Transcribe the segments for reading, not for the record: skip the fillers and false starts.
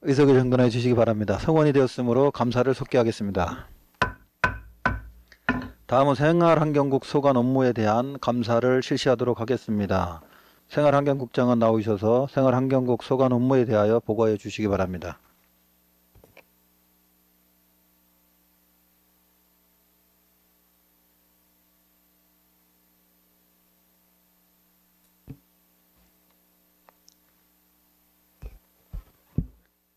의석을 정돈해 주시기 바랍니다. 성원이 되었으므로 감사를 속기하겠습니다. 다음은 생활환경국 소관 업무에 대한 감사를 실시하도록 하겠습니다. 생활환경국장은 나오셔서 생활환경국 소관 업무에 대하여 보고해 주시기 바랍니다.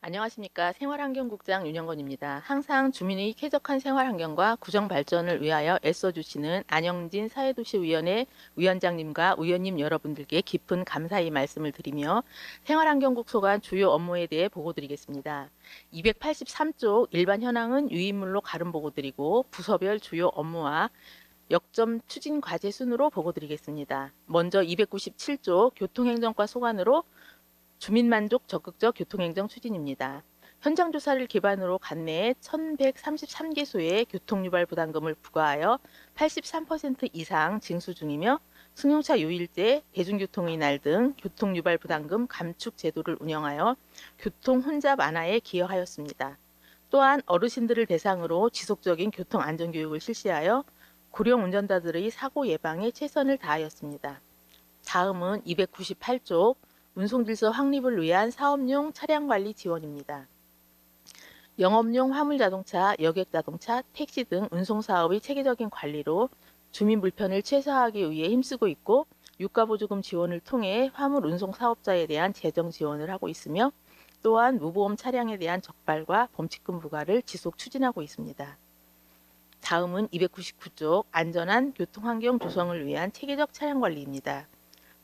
안녕하십니까. 생활환경국장 윤영건입니다. 항상 주민의 쾌적한 생활환경과 구정발전을 위하여 애써주시는 안영진 사회도시위원회 위원장님과 위원님 여러분들께 깊은 감사의 말씀을 드리며 생활환경국 소관 주요 업무에 대해 보고드리겠습니다. 283쪽 일반 현황은 유인물로 가름 보고드리고 부서별 주요 업무와 역점 추진 과제 순으로 보고드리겠습니다. 먼저 297쪽 교통행정과 소관으로 주민만족 적극적 교통행정 추진입니다. 현장 조사를 기반으로 관내에 1133개소의 교통유발 부담금을 부과하여 83% 이상 징수 중이며 승용차 요일제, 대중교통의 날 등 교통유발 부담금 감축 제도를 운영하여 교통 혼잡 완화에 기여하였습니다. 또한 어르신들을 대상으로 지속적인 교통안전교육을 실시하여 고령 운전자들의 사고 예방에 최선을 다하였습니다. 다음은 298쪽 운송질서 확립을 위한 사업용 차량관리 지원입니다. 영업용 화물자동차, 여객자동차, 택시 등 운송사업의 체계적인 관리로 주민 불편을 최소화하기 위해 힘쓰고 있고 유가보조금 지원을 통해 화물 운송사업자에 대한 재정 지원을 하고 있으며 또한 무보험 차량에 대한 적발과 범칙금 부과를 지속 추진하고 있습니다. 다음은 299쪽 안전한 교통환경 조성을 위한 체계적 차량관리입니다.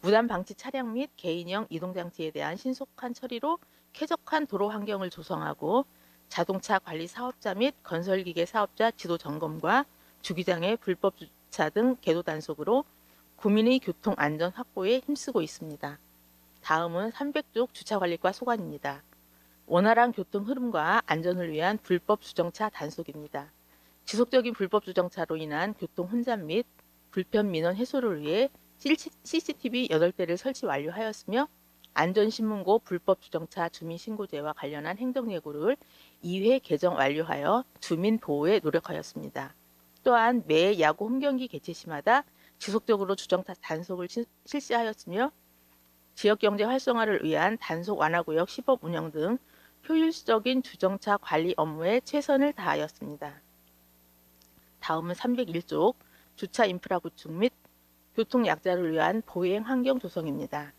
무단 방치 차량 및 개인형 이동장치에 대한 신속한 처리로 쾌적한 도로 환경을 조성하고 자동차 관리 사업자 및 건설기계 사업자 지도 점검과 주기장의 불법 주차 등 계도 단속으로 국민의 교통 안전 확보에 힘쓰고 있습니다. 다음은 300쪽 주차관리과 소관입니다. 원활한 교통 흐름과 안전을 위한 불법 주정차 단속입니다. 지속적인 불법 주정차로 인한 교통 혼잡 및 불편 민원 해소를 위해 CCTV 8대를 설치 완료하였으며 안전신문고 불법 주정차 주민신고제와 관련한 행정예고를 2회 개정 완료하여 주민 보호에 노력하였습니다. 또한 매 야구 홈경기 개최 시마다 지속적으로 주정차 단속을 실시하였으며 지역경제 활성화를 위한 단속 완화구역 시범 운영 등 효율적인 주정차 관리 업무에 최선을 다하였습니다. 다음은 301쪽 주차 인프라 구축 및 교통약자를 위한 보행 환경 조성입니다.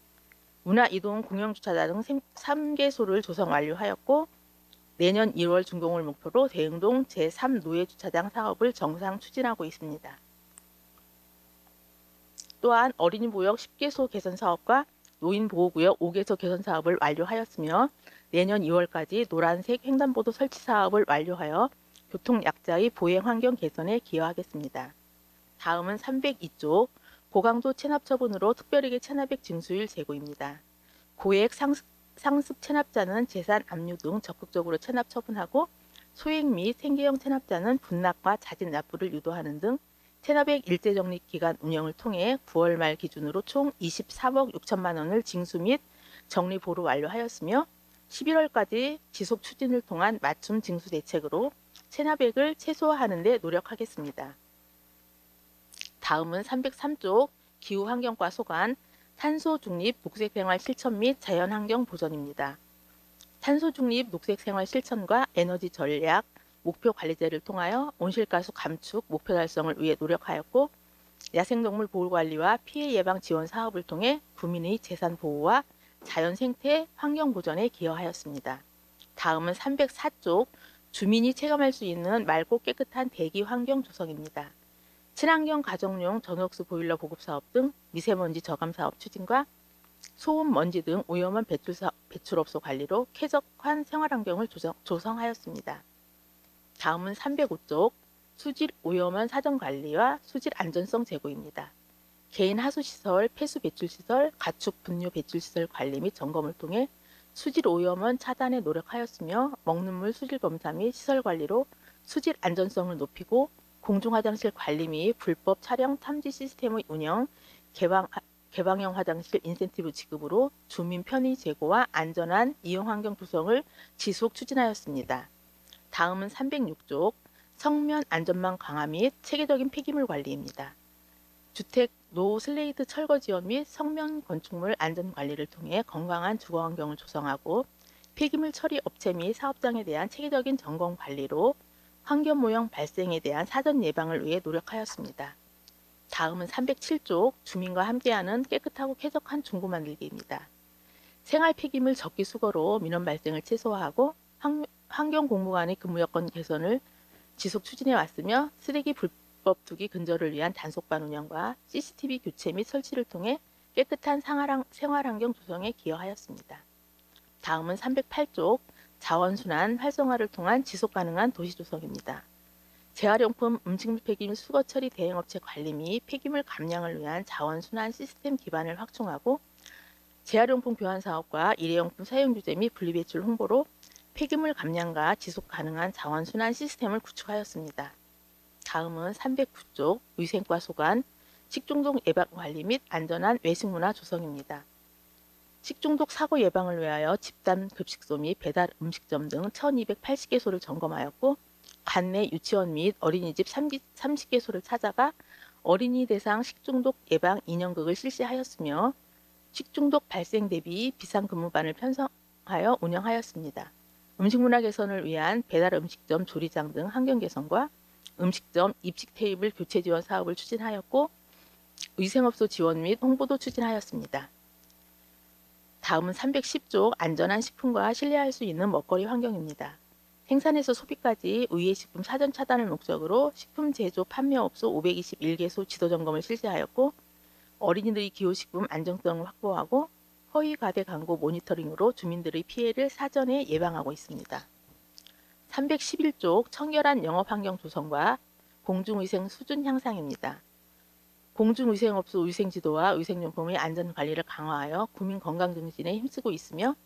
문화이동 공영주차장 등 3개소를 조성 완료하였고 내년 1월 준공을 목표로 대흥동 제3노예주차장 사업을 정상 추진하고 있습니다. 또한 어린이보역 10개소 개선 사업과 노인보호구역 5개소 개선 사업을 완료하였으며 내년 2월까지 노란색 횡단보도 설치 사업을 완료하여 교통약자의 보행 환경 개선에 기여하겠습니다. 다음은 302쪽 고강도 체납 처분으로 특별하게 체납액 징수율 제고입니다. 고액 상습 체납자는 재산 압류 등 적극적으로 체납 처분하고 소액 및 생계형 체납자는 분납과 자진 납부를 유도하는 등 체납액 일제적립 기간 운영을 통해 9월 말 기준으로 총 24억 6천만 원을 징수 및 적립보로 완료하였으며 11월까지 지속 추진을 통한 맞춤 징수 대책으로 체납액을 최소화하는 데 노력하겠습니다. 다음은 303쪽 기후환경과 소관 탄소중립 녹색생활 실천 및 자연환경 보전입니다. 탄소중립 녹색생활 실천과 에너지 전략 목표 관리제를 통하여 온실가스 감축 목표 달성을 위해 노력하였고 야생동물 보호관리와 피해 예방 지원 사업을 통해 국민의 재산 보호와 자연 생태 환경 보전에 기여하였습니다. 다음은 304쪽 주민이 체감할 수 있는 맑고 깨끗한 대기 환경 조성입니다. 친환경 가정용 전옥수 보일러 보급 사업 등 미세먼지 저감 사업 추진과 소음, 먼지 등 오염원 배출업소 관리로 쾌적한 생활환경을 조성하였습니다. 다음은 305쪽 수질 오염원 사전관리와 수질 안전성 제고입니다. 개인 하수시설, 폐수 배출시설, 가축 분뇨 배출시설 관리 및 점검을 통해 수질 오염원 차단에 노력하였으며 먹는 물 수질 검사 및 시설 관리로 수질 안전성을 높이고 공중화장실 관리 및 불법 촬영 탐지 시스템의 운영, 개방형 화장실 인센티브 지급으로 주민 편의 제고와 안전한 이용 환경 구성을 지속 추진하였습니다. 다음은 306쪽 성면 안전망 강화 및 체계적인 폐기물 관리입니다. 주택 노후 슬레이트 철거 지원 및 성면 건축물 안전 관리를 통해 건강한 주거 환경을 조성하고 폐기물 처리 업체 및 사업장에 대한 체계적인 점검 관리로 환경 오염 발생에 대한 사전 예방을 위해 노력하였습니다. 다음은 307쪽 주민과 함께하는 깨끗하고 쾌적한 중구 만들기입니다. 생활 폐기물 적기 수거로 민원 발생을 최소화하고 환경공무관의 근무 여건 개선을 지속 추진해 왔으며 쓰레기 불법 투기 근절을 위한 단속반 운영과 CCTV 교체 및 설치를 통해 깨끗한 생활환경 조성에 기여하였습니다. 다음은 308쪽 자원순환 활성화를 통한 지속가능한 도시조성입니다. 재활용품 음식물 폐기물 수거 처리 대행업체 관리 및 폐기물 감량을 위한 자원순환 시스템 기반을 확충하고 재활용품 교환 사업과 일회용품 사용 규제 및 분리배출 홍보로 폐기물 감량과 지속 가능한 자원순환 시스템을 구축하였습니다. 다음은 309쪽 위생과 소관, 식중독 예방 관리 및 안전한 외식문화 조성입니다. 식중독 사고 예방을 위하여 집단 급식소 및 배달 음식점 등 1280개소를 점검하였고 관내 유치원 및 어린이집 30개소를 찾아가 어린이 대상 식중독 예방 인형극을 실시하였으며 식중독 발생 대비 비상근무반을 편성하여 운영하였습니다. 음식문화 개선을 위한 배달 음식점 조리장 등 환경 개선과 음식점 입식 테이블 교체 지원 사업을 추진하였고 위생업소 지원 및 홍보도 추진하였습니다. 다음은 310쪽 안전한 식품과 신뢰할 수 있는 먹거리 환경입니다. 생산에서 소비까지 의예 식품 사전 차단을 목적으로 식품 제조 판매업소 521개소 지도 점검을 실시하였고 어린이들의 기호식품 안정성을 확보하고 허위 과대 광고 모니터링으로 주민들의 피해를 사전에 예방하고 있습니다. 311쪽 청결한 영업환경 조성과 공중위생 수준 향상입니다. 공중위생업소 위생지도와 위생용품의 안전관리를 강화하여 국민 건강 증진에 힘쓰고 있으며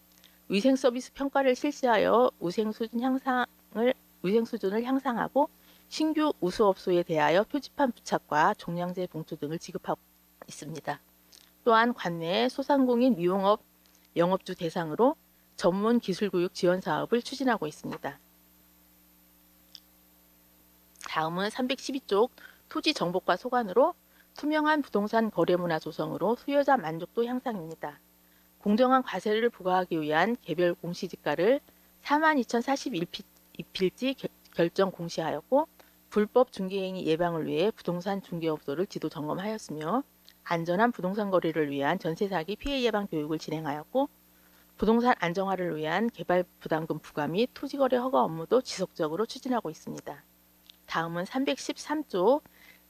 위생서비스 평가를 실시하여 위생 수준을 향상하고 신규 우수업소에 대하여 표지판 부착과 종량제 봉투 등을 지급하고 있습니다. 또한 관내 소상공인 미용업 영업주 대상으로 전문 기술교육 지원 사업을 추진하고 있습니다. 다음은 312쪽 토지 정보과 소관으로 투명한 부동산 거래 문화 조성으로 수요자 만족도 향상입니다. 공정한 과세를 부과하기 위한 개별 공시지가를 42,041필지 결정 공시하였고 불법 중개행위 예방을 위해 부동산 중개업소를 지도 점검하였으며 안전한 부동산 거래를 위한 전세 사기 피해 예방 교육을 진행하였고 부동산 안정화를 위한 개발 부담금 부과 및 토지거래 허가 업무도 지속적으로 추진하고 있습니다. 다음은 313조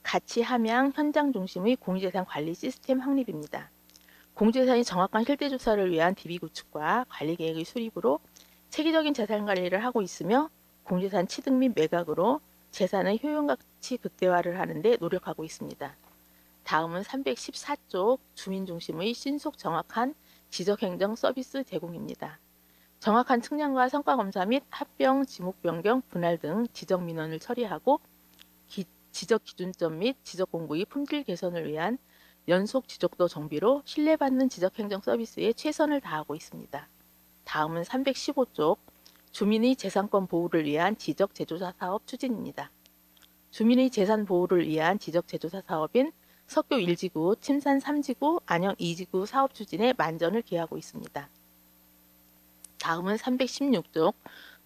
가치 함양 현장 중심의 공유재산 관리 시스템 확립입니다. 공유재산이 정확한 실태 조사를 위한 DB 구축과 관리 계획의 수립으로 체계적인 재산 관리를 하고 있으며 공유재산 취득 및 매각으로 재산의 효용가치 극대화를 하는 데 노력하고 있습니다. 다음은 314조 주민 중심의 신속 정확한 지적행정 서비스 제공입니다. 정확한 측량과 성과검사 및 합병, 지목 변경, 분할 등 지적 민원을 처리하고 지적 기준점 및 지적 공고의 품질 개선을 위한 연속 지적도 정비로 신뢰받는 지적행정 서비스에 최선을 다하고 있습니다. 다음은 315쪽 주민의 재산권 보호를 위한 지적 제조사 사업 추진입니다. 주민의 재산 보호를 위한 지적 제조사 사업인 석교 1지구, 침산 3지구, 안영 2지구 사업 추진에 만전을 기하고 있습니다. 다음은 316쪽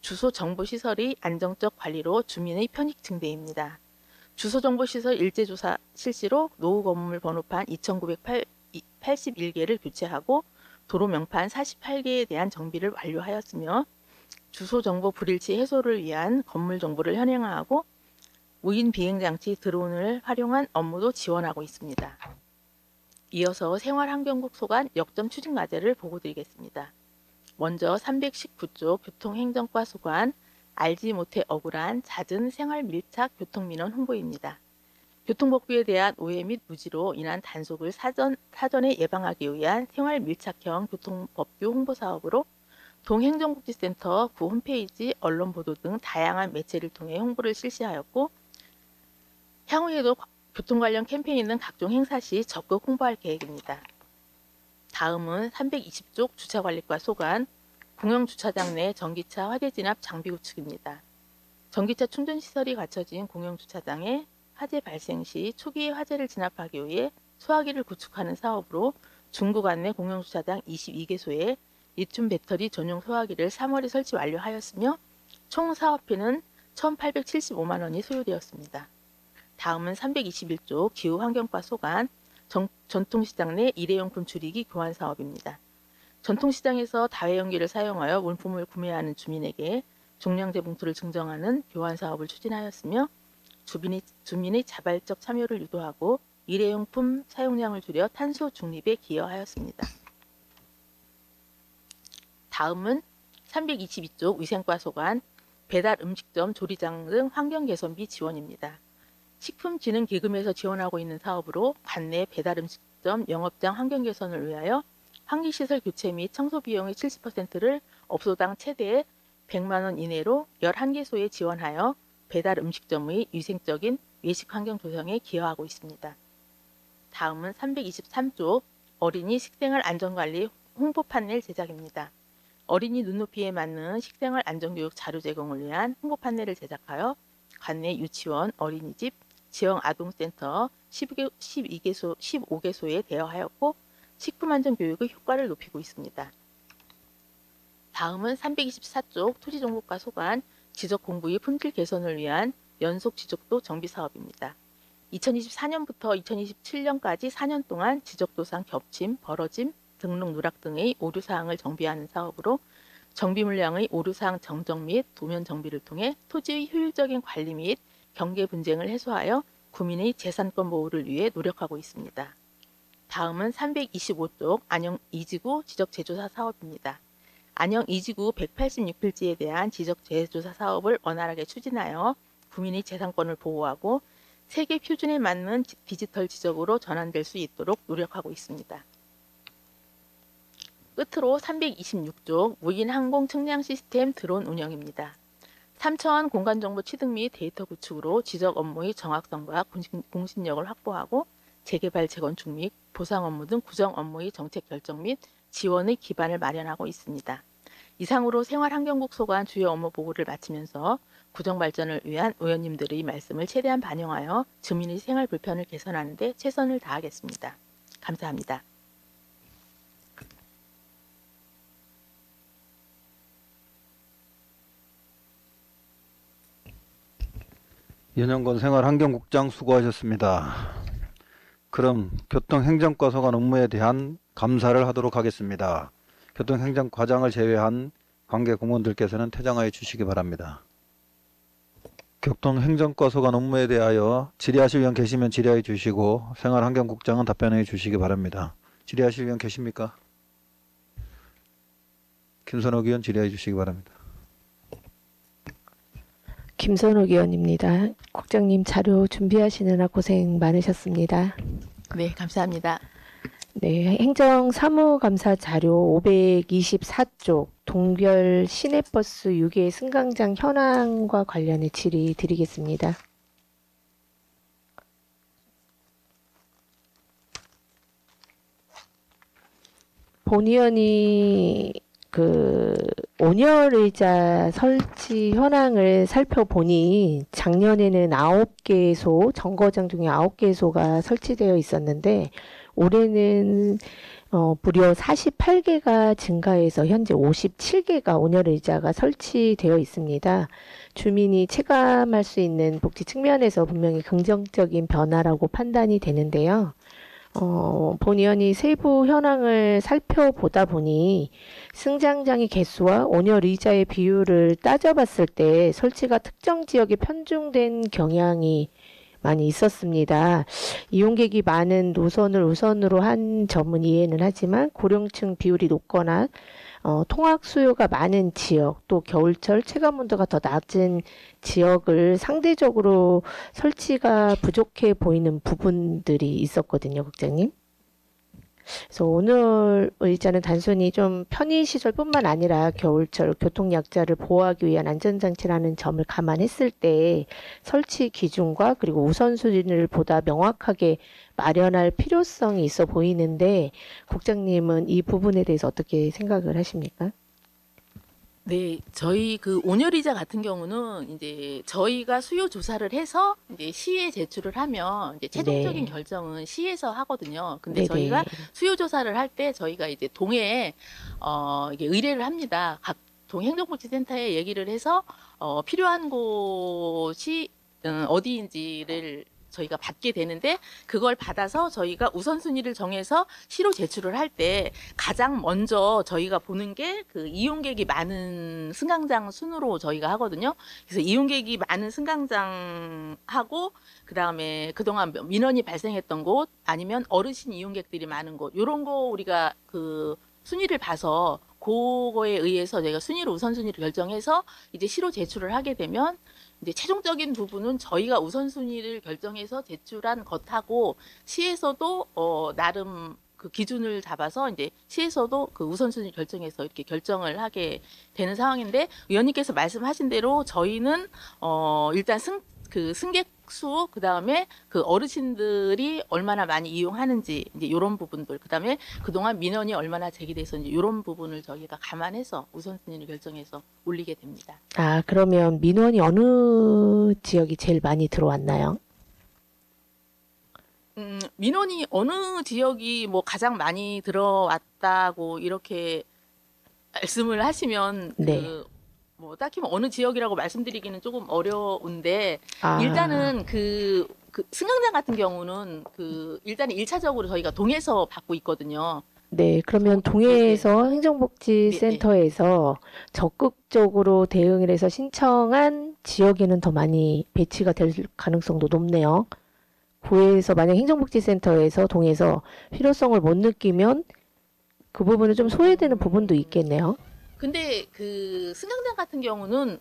주소정보시설의 안정적 관리로 주민의 편익 증대입니다. 주소정보시설 일제조사 실시로 노후 건물 번호판 2,981개를 교체하고 도로 명판 48개에 대한 정비를 완료하였으며 주소정보 불일치 해소를 위한 건물 정보를 현행화하고 무인 비행장치 드론을 활용한 업무도 지원하고 있습니다. 이어서 생활환경국 소관 역점 추진 과제를 보고드리겠습니다. 먼저 319조 교통행정과 소관 알지 못해 억울한 잦은 생활 밀착 교통민원 홍보입니다. 교통법규에 대한 오해 및 무지로 인한 단속을 사전에 예방하기 위한 생활 밀착형 교통법규 홍보 사업으로 동행정복지센터 구 홈페이지, 언론 보도 등 다양한 매체를 통해 홍보를 실시하였고 향후에도 교통 관련 캠페인 등 각종 행사 시 적극 홍보할 계획입니다. 다음은 320쪽 주차관리과 소관, 공영주차장 내 전기차 화재 진압 장비 구축입니다. 전기차 충전시설이 갖춰진 공영주차장에 화재 발생 시 초기에 화재를 진압하기 위해 소화기를 구축하는 사업으로 중구간 내 공영주차장 22개소에 리튬 배터리 전용 소화기를 3월에 설치 완료하였으며 총 사업비는 1,875만 원이 소요되었습니다. 다음은 321조 기후환경과 소관, 전통시장 내 일회용품 줄이기 교환 사업입니다. 전통시장에서 다회용기를 사용하여 물품을 구매하는 주민에게 종량제 봉투를 증정하는 교환 사업을 추진하였으며 주민의 자발적 참여를 유도하고 일회용품 사용량을 줄여 탄소 중립에 기여하였습니다. 다음은 322쪽 위생과 소관, 배달 음식점, 조리장 등 환경 개선비 지원입니다. 식품진흥기금에서 지원하고 있는 사업으로 관내 배달 음식점 영업장 환경 개선을 위하여 환기시설 교체 및 청소 비용의 70%를 업소당 최대 100만 원 이내로 11개소에 지원하여 배달 음식점의 위생적인 외식 환경 조성에 기여하고 있습니다. 다음은 323조 어린이 식생활 안전관리 홍보 판넬 제작입니다. 어린이 눈높이에 맞는 식생활 안전교육 자료 제공을 위한 홍보 판넬을 제작하여 관내 유치원, 어린이집, 지역 아동센터 15개소에 대여하였고 식품안전교육의 효과를 높이고 있습니다. 다음은 324쪽 토지정보과 소관, 지적공부의 품질 개선을 위한 연속 지적도 정비 사업입니다. 2024년부터 2027년까지 4년 동안 지적도상 겹침, 벌어짐, 등록 누락 등의 오류사항을 정비하는 사업으로 정비 물량의 오류사항 정정 및 도면 정비를 통해 토지의 효율적인 관리 및 경계 분쟁을 해소하여 구민의 재산권 보호를 위해 노력하고 있습니다. 다음은 325쪽 안영 2지구 지적 재조사 사업입니다. 안영 2지구 186필지에 대한 지적 재조사 사업을 원활하게 추진하여 구민의 재산권을 보호하고 세계 표준에 맞는 디지털 지적으로 전환될 수 있도록 노력하고 있습니다. 끝으로 326쪽 무인 항공 측량 시스템 드론 운영입니다. 3차원 공간정보 취득 및 데이터 구축으로 지적 업무의 정확성과 공신력을 확보하고 재개발, 재건축 및 보상 업무 등 구정 업무의 정책 결정 및 지원의 기반을 마련하고 있습니다. 이상으로 생활환경국 소관 주요 업무 보고를 마치면서 구정발전을 위한 의원님들의 말씀을 최대한 반영하여 주민의 생활 불편을 개선하는 데 최선을 다하겠습니다. 감사합니다. 연영건 생활환경국장 수고하셨습니다. 그럼 교통행정과 소관 업무에 대한 감사를 하도록 하겠습니다. 교통행정과장을 제외한 관계 공무원들께서는 퇴장하여 주시기 바랍니다. 교통행정과 소관 업무에 대하여 질의하실 의원 계시면 질의해 주시고 생활환경국장은 답변해 주시기 바랍니다. 질의하실 의원 계십니까? 김선옥 의원 질의해 주시기 바랍니다. 김선옥 의원입니다. 국장님 자료 준비하시느라 고생 많으셨습니다. 네, 감사합니다. 네, 행정사무감사 자료 524쪽 동별 시내버스 6회 승강장 현황과 관련해 질의 드리겠습니다. 본 의원이 온열의자 설치 현황을 살펴보니 작년에는 9개소, 정거장 중에 9개소가 설치되어 있었는데 올해는 무려 48개가 증가해서 현재 57개가 온열의자가 설치되어 있습니다. 주민이 체감할 수 있는 복지 측면에서 분명히 긍정적인 변화라고 판단이 되는데요. 본 의원이 세부 현황을 살펴보다 보니 승강장의 개수와 온열 의자의 비율을 따져봤을 때 설치가 특정 지역에 편중된 경향이 많이 있었습니다. 이용객이 많은 노선을 우선으로 한 점은 이해는 하지만 고령층 비율이 높거나 통학 수요가 많은 지역, 또 겨울철 체감 온도가 더 낮은 지역을 상대적으로 설치가 부족해 보이는 부분들이 있었거든요, 국장님. 그래서 오늘 의자는 단순히 좀 편의시설뿐만 아니라 겨울철 교통약자를 보호하기 위한 안전장치라는 점을 감안했을 때 설치 기준과 그리고 우선순위를 보다 명확하게 마련할 필요성이 있어 보이는데 국장님은 이 부분에 대해서 어떻게 생각을 하십니까? 네, 저희 그 온열의자 같은 경우는 이제 저희가 수요 조사를 해서 이제 시에 제출을 하면 이제 최종적인 네. 결정은 시에서 하거든요. 근데 네네. 저희가 수요 조사를 할 때 저희가 이제 동에 이게 의뢰를 합니다. 각 동행정복지센터에 얘기를 해서 필요한 곳이 어디인지를 저희가 받게 되는데 그걸 받아서 저희가 우선순위를 정해서 시로 제출을 할 때 가장 먼저 저희가 보는 게 그 이용객이 많은 승강장 순으로 저희가 하거든요. 그래서 이용객이 많은 승강장하고 그다음에 그동안 민원이 발생했던 곳 아니면 어르신 이용객들이 많은 곳 요런 거 우리가 그 순위를 봐서 그거에 의해서 저희가 순위를 우선순위를 결정해서 이제 시로 제출을 하게 되면 이제 최종적인 부분은 저희가 우선순위를 결정해서 제출한 것하고 시에서도 나름 그 기준을 잡아서 이제 시에서도 그 우선순위 결정해서 이렇게 결정을 하게 되는 상황인데 의원님께서 말씀하신 대로 저희는 일단 승객 수 그다음에 그 어르신들이 얼마나 많이 이용하는지 이제 이런 부분들 그다음에 그동안 민원이 얼마나 제기돼서인지 이런 부분을 저희가 감안해서 우선순위를 결정해서 올리게 됩니다. 아, 그러면 민원이 어느 지역이 제일 많이 들어왔나요? 민원이 어느 지역이 뭐 가장 많이 들어왔다고 이렇게 말씀을 하시면 네. 뭐 딱히 뭐 어느 지역이라고 말씀드리기는 조금 어려운데 아, 일단은 그 승강장 같은 경우는 일단은 1차적으로 저희가 동에서 받고 있거든요. 네. 그러면 동해에서 행정복지센터에서 적극적으로 대응을 해서 신청한 지역에는 더 많이 배치가 될 가능성도 높네요. 구에서 만약 행정복지센터에서 동에서 필요성을 못 느끼면 그 부분은 좀 소외되는 부분도 있겠네요. 근데 그 승강장 같은 경우는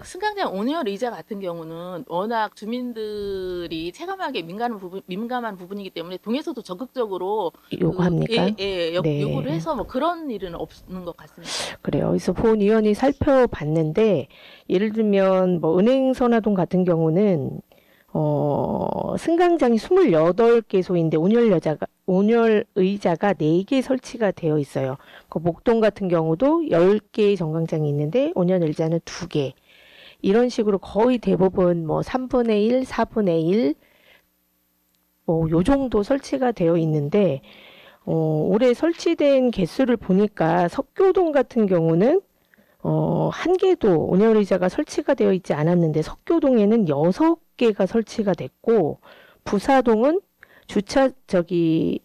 승강장 온열 의자 같은 경우는 워낙 주민들이 체감하게 민감한 부분이기 때문에 동에서도 적극적으로 요구합니까? 네. 요구를 해서 뭐 그런 일은 없는 것 같습니다. 그래요. 그래서 본위원이 살펴봤는데 예를 들면 뭐 은행선화동 같은 경우는 승강장이 28개소인데 온열 의자가 4개 설치가 되어 있어요. 그 목동 같은 경우도 10개의 정강장이 있는데 온열 의자는 2개. 이런 식으로 거의 대부분 뭐 3분의 1, 4분의 1, 뭐 요 정도 설치가 되어 있는데 올해 설치된 개수를 보니까 석교동 같은 경우는 한 개도 온열 의자가 설치가 되어 있지 않았는데 석교동에는 6개가 설치가 됐고 부사동은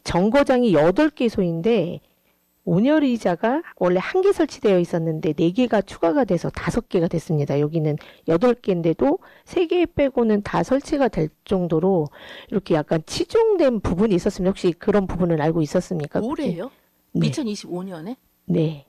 정거장이 8개소인데 온열 의자가 원래 1개 설치되어 있었는데 4개가 추가가 돼서 5개가 됐습니다. 여기는 8개인데도 3개 빼고는 다 설치가 될 정도로 이렇게 약간 치중된 부분이 있었으면 혹시 그런 부분을 알고 있었습니까? 올해요? 네. 2025년에? 네.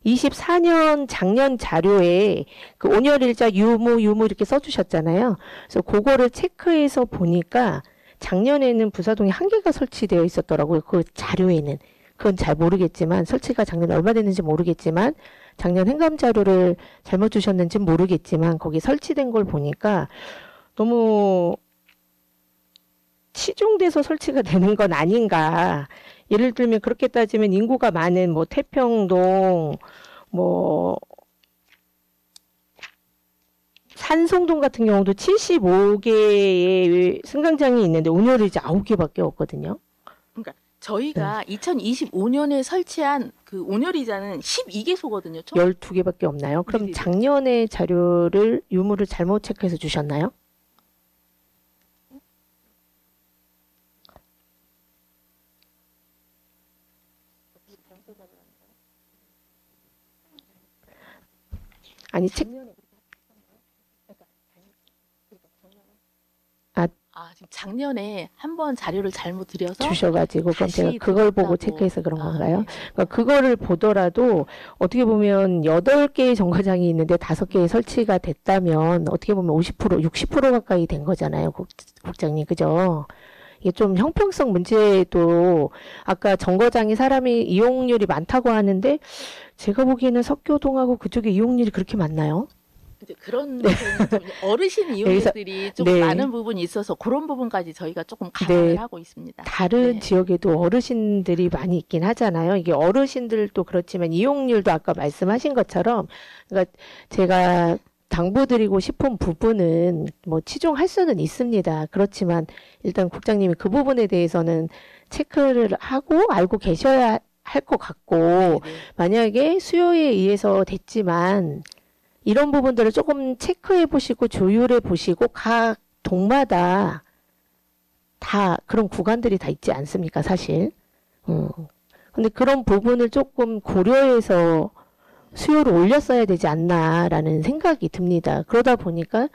24년 작년 자료에 그 온열일자 유무 이렇게 써주셨잖아요. 그래서 그거를 체크해서 보니까 작년에는 부사동에 1개가 설치되어 있었더라고요. 그 자료에는. 그건 잘 모르겠지만 설치가 작년에 얼마 됐는지 모르겠지만 작년 행감 자료를 잘못 주셨는지 모르겠지만 거기 설치된 걸 보니까 너무 치중돼서 설치가 되는 건 아닌가. 예를 들면 그렇게 따지면 인구가 많은 뭐 태평동, 뭐 산성동 같은 경우도 75개의 승강장이 있는데 온열의자 9개밖에 없거든요. 그러니까 저희가 2025년에 설치한 그 온열의자는 12개소거든요. 12개밖에 없나요? 그럼 네네. 작년에 유무를 잘못 체크해서 주셨나요? 아니, 지금 작년에 한번 자료를 잘못 드려서 주셔가지고 그럼 다시 제가 그걸 보고 드렸다고. 체크해서 그런 건가요? 네. 그러니까 그거를 보더라도 어떻게 보면 8개의 정거장이 있는데 5개의 설치가 됐다면 어떻게 보면 50%, 60% 가까이 된 거잖아요, 국장님. 그죠? 이게 좀 형평성 문제도 아까 정거장이 사람이 이용률이 많다고 하는데 제가 보기에는 석교동하고 그쪽에 이용률이 그렇게 많나요? 이제 그런 부분은 좀 어르신 이용자들이 좀 네. 많은 부분이 있어서 그런 부분까지 저희가 조금 감안을 네. 하고 있습니다. 다른 네. 지역에도 어르신들이 많이 있긴 하잖아요. 이게 어르신들도 그렇지만 이용률도 아까 말씀하신 것처럼 그러니까 제가 당부드리고 싶은 부분은 뭐 치중할 수는 있습니다. 그렇지만 일단 국장님이 그 부분에 대해서는 체크를 하고 알고 계셔야 할 것 같고 네. 만약에 수요에 의해서 됐지만 이런 부분들을 조금 체크해 보시고 조율해 보시고 각 동마다 다 그런 구간들이 다 있지 않습니까, 사실. 근데 그런 부분을 조금 고려해서 수요를 올렸어야 되지 않나라는 생각이 듭니다. 그러다 보니까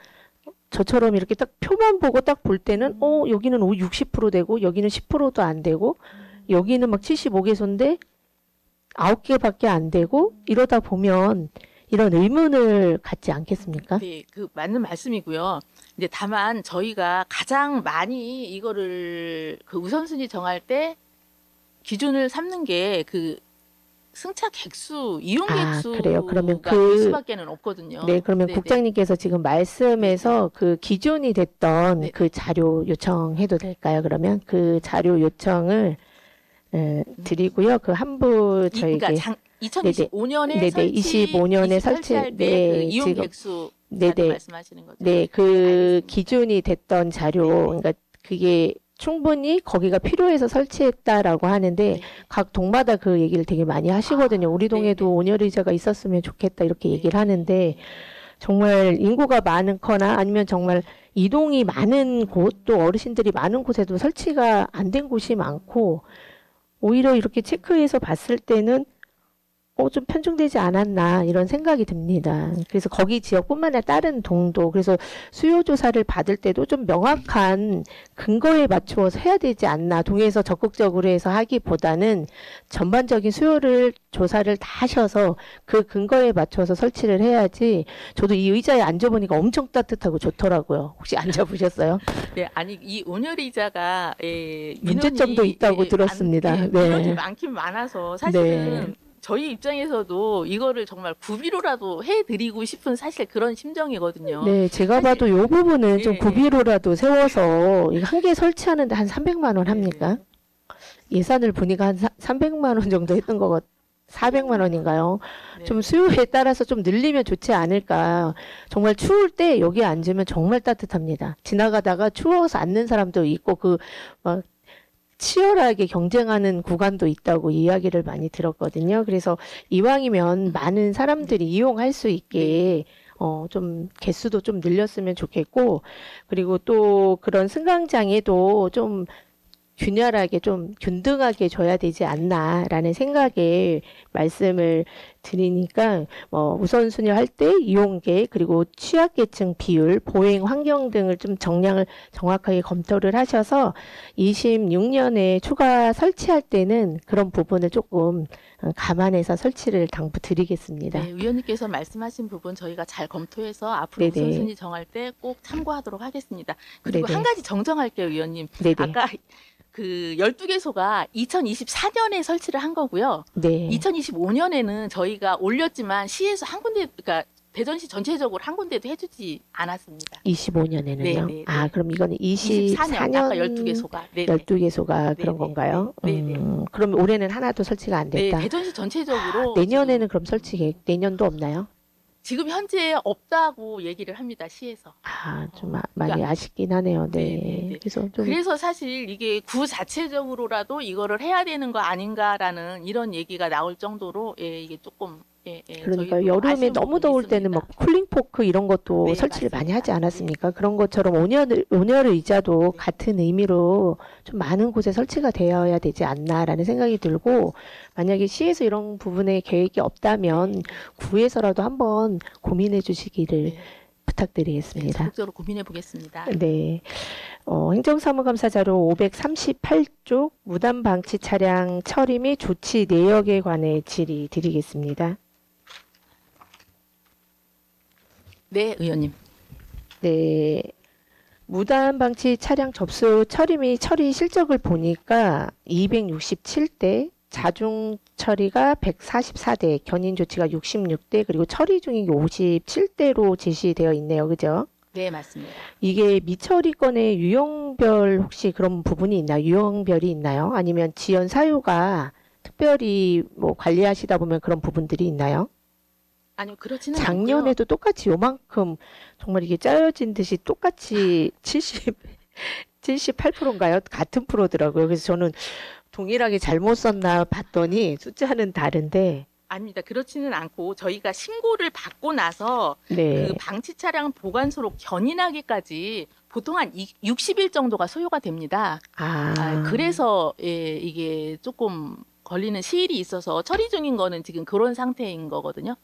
저처럼 이렇게 딱 표만 보고 딱 볼 때는 여기는 60% 되고 여기는 10%도 안 되고 여기는 막 75개소인데 9개밖에 안 되고 이러다 보면 이런 의문을 갖지 않겠습니까? 네, 그 맞는 말씀이고요. 이제 다만 저희가 가장 많이 이거를 그 우선순위 정할 때 기준을 삼는 게 그 승차 객수, 이용 객수가 그래요. 그러면 될 수밖에는 없거든요. 네, 그러면 네네. 국장님께서 지금 말씀에서 그 기준이 됐던 네. 그 자료 요청해도 될까요? 그러면 그 자료 요청을 드리고요. 그 한부 저에게 그러니까 2025년에 네네, 설치, 25년에 설치할 설치, 때 그 네, 이용 지금, 객수 네네. 자료 말씀하시는 거죠? 네, 그 알겠습니다. 기준이 됐던 자료, 네네. 그러니까 그게 충분히 거기가 필요해서 설치했다라고 하는데 네. 각 동마다 그 얘기를 되게 많이 하시거든요. 우리 동에도 온열의자가 있었으면 좋겠다 이렇게 얘기를 하는데 정말 인구가 많거나 아니면 정말 이동이 많은 곳, 또 어르신들이 많은 곳에도 설치가 안 된 곳이 많고 오히려 이렇게 체크해서 봤을 때는 좀 편중되지 않았나 이런 생각이 듭니다. 그래서 거기 지역뿐만 아니라 다른 동도 그래서 수요 조사를 받을 때도 좀 명확한 근거에 맞추어서 해야 되지 않나 동에서 적극적으로 해서 하기보다는 전반적인 수요를 조사를 다 하셔서 그 근거에 맞춰서 설치를 해야지. 저도 이 의자에 앉아보니까 엄청 따뜻하고 좋더라고요. 혹시 앉아보셨어요? 네, 아니 이 온열의자가 문제점도 있다고 들었습니다. 민원이 네. 많긴 많아서 사실은 저희 입장에서도 이거를 정말 구비로라도 해드리고 싶은 사실 그런 심정이거든요. 네, 제가 사실- 봐도 이 부분은 좀 예, 구비로라도 세워서 한 개 설치하는데 한 300만 원 합니까? 네. 예산을 보니까 한 300만 원 정도 했던 거 400만 원인가요? 네. 좀 수요에 따라서 좀 늘리면 좋지 않을까. 정말 추울 때 여기 앉으면 정말 따뜻합니다. 지나가다가 추워서 앉는 사람도 있고 막 치열하게 경쟁하는 구간도 있다고 이야기를 많이 들었거든요. 그래서 이왕이면 많은 사람들이 이용할 수 있게 좀 개수도 좀 늘렸으면 좋겠고, 그리고 또 그런 승강장에도 좀 균열하게 좀 균등하게 줘야 되지 않나라는 생각에 말씀을 드리니까 우선순위 할 때 이용객 그리고 취약계층 비율, 보행 환경 등을 좀 정확하게 검토를 하셔서 26년에 추가 설치할 때는 그런 부분을 조금 감안해서 설치를 당부드리겠습니다. 네, 위원님께서 말씀하신 부분 저희가 잘 검토해서 앞으로 네네. 우선순위 정할 때 꼭 참고하도록 하겠습니다. 그리고 네네. 한 가지 정정할게요, 위원님. 네네. 아까 그 12개소가 2024년에 설치를 한 거고요. 네. 2025년에는 저희가 올렸지만 시에서 한 군데, 그러니까 대전시 전체적으로 한 군데도 해주지 않았습니다. 25년에는요? 네, 네, 아, 네. 그럼 이거는 24년, 아까 12개소가. 네, 12개소가 그런 네, 건가요? 네, 네. 그럼 올해는 하나도 설치가 안 네, 됐다. 대전시 전체적으로 내년에는 그럼 설치 계획, 내년도 없나요? 지금 현재 없다고 얘기를 합니다, 시에서. 좀 많이 그러니까- 아쉽긴 하네요. 네. 네, 네, 네. 그래서 좀 그래서 사실 이게 구 자체적으로라도 이거를 해야 되는 거 아닌가라는 이런 얘기가 나올 정도로 이게 조금 그러니까 저희도 여름에 아쉬운 너무 부분이 더울 때는 있습니다. 막 쿨링포크 이런 것도 네, 설치를 많이 맞습니다. 하지 않았습니까? 그런 것처럼 온열 의자도 네. 같은 의미로 좀 많은 곳에 설치가 되어야 되지 않나라는 생각이 들고, 만약에 시에서 이런 부분에 계획이 없다면 구에서라도 한번 고민해 주시기를 네. 네, 부탁드리겠습니다. 적극적으로 고민해 보겠습니다. 네. 행정사무감사 자료 538쪽 무단 방치 차량 처리 및 조치 내역에 관해 질의 드리겠습니다. 네, 의원님. 네. 무단 방치 차량 접수 처리 및 처리 실적을 보니까 267대, 자중 처리가 144대, 견인 조치가 66대, 그리고 처리 중인 게 57대로 제시되어 있네요. 그죠? 네, 맞습니다. 이게 미처리 건의 유형별 혹시 그런 부분이 있나요? 유형별이 있나요? 아니면 지연 사유가 특별히 뭐 관리하시다 보면 그런 부분들이 있나요? 아니요, 그렇지는 않고요. 작년에도 똑같이 요만큼 정말 이게 짜여진 듯이 똑같이 78%인가요? 같은 프로더라고요. 그래서 저는 동일하게 잘못 썼나 봤더니 숫자는 다른데, 아닙니다. 그렇지는 않고 저희가 신고를 받고 나서 네. 그 방치 차량 보관소로 견인하기까지 보통 한 60일 정도가 소요가 됩니다. 그래서 예, 이게 조금 걸리는 시일이 있어서 처리 중인 거는 지금 그런 상태인 거거든요.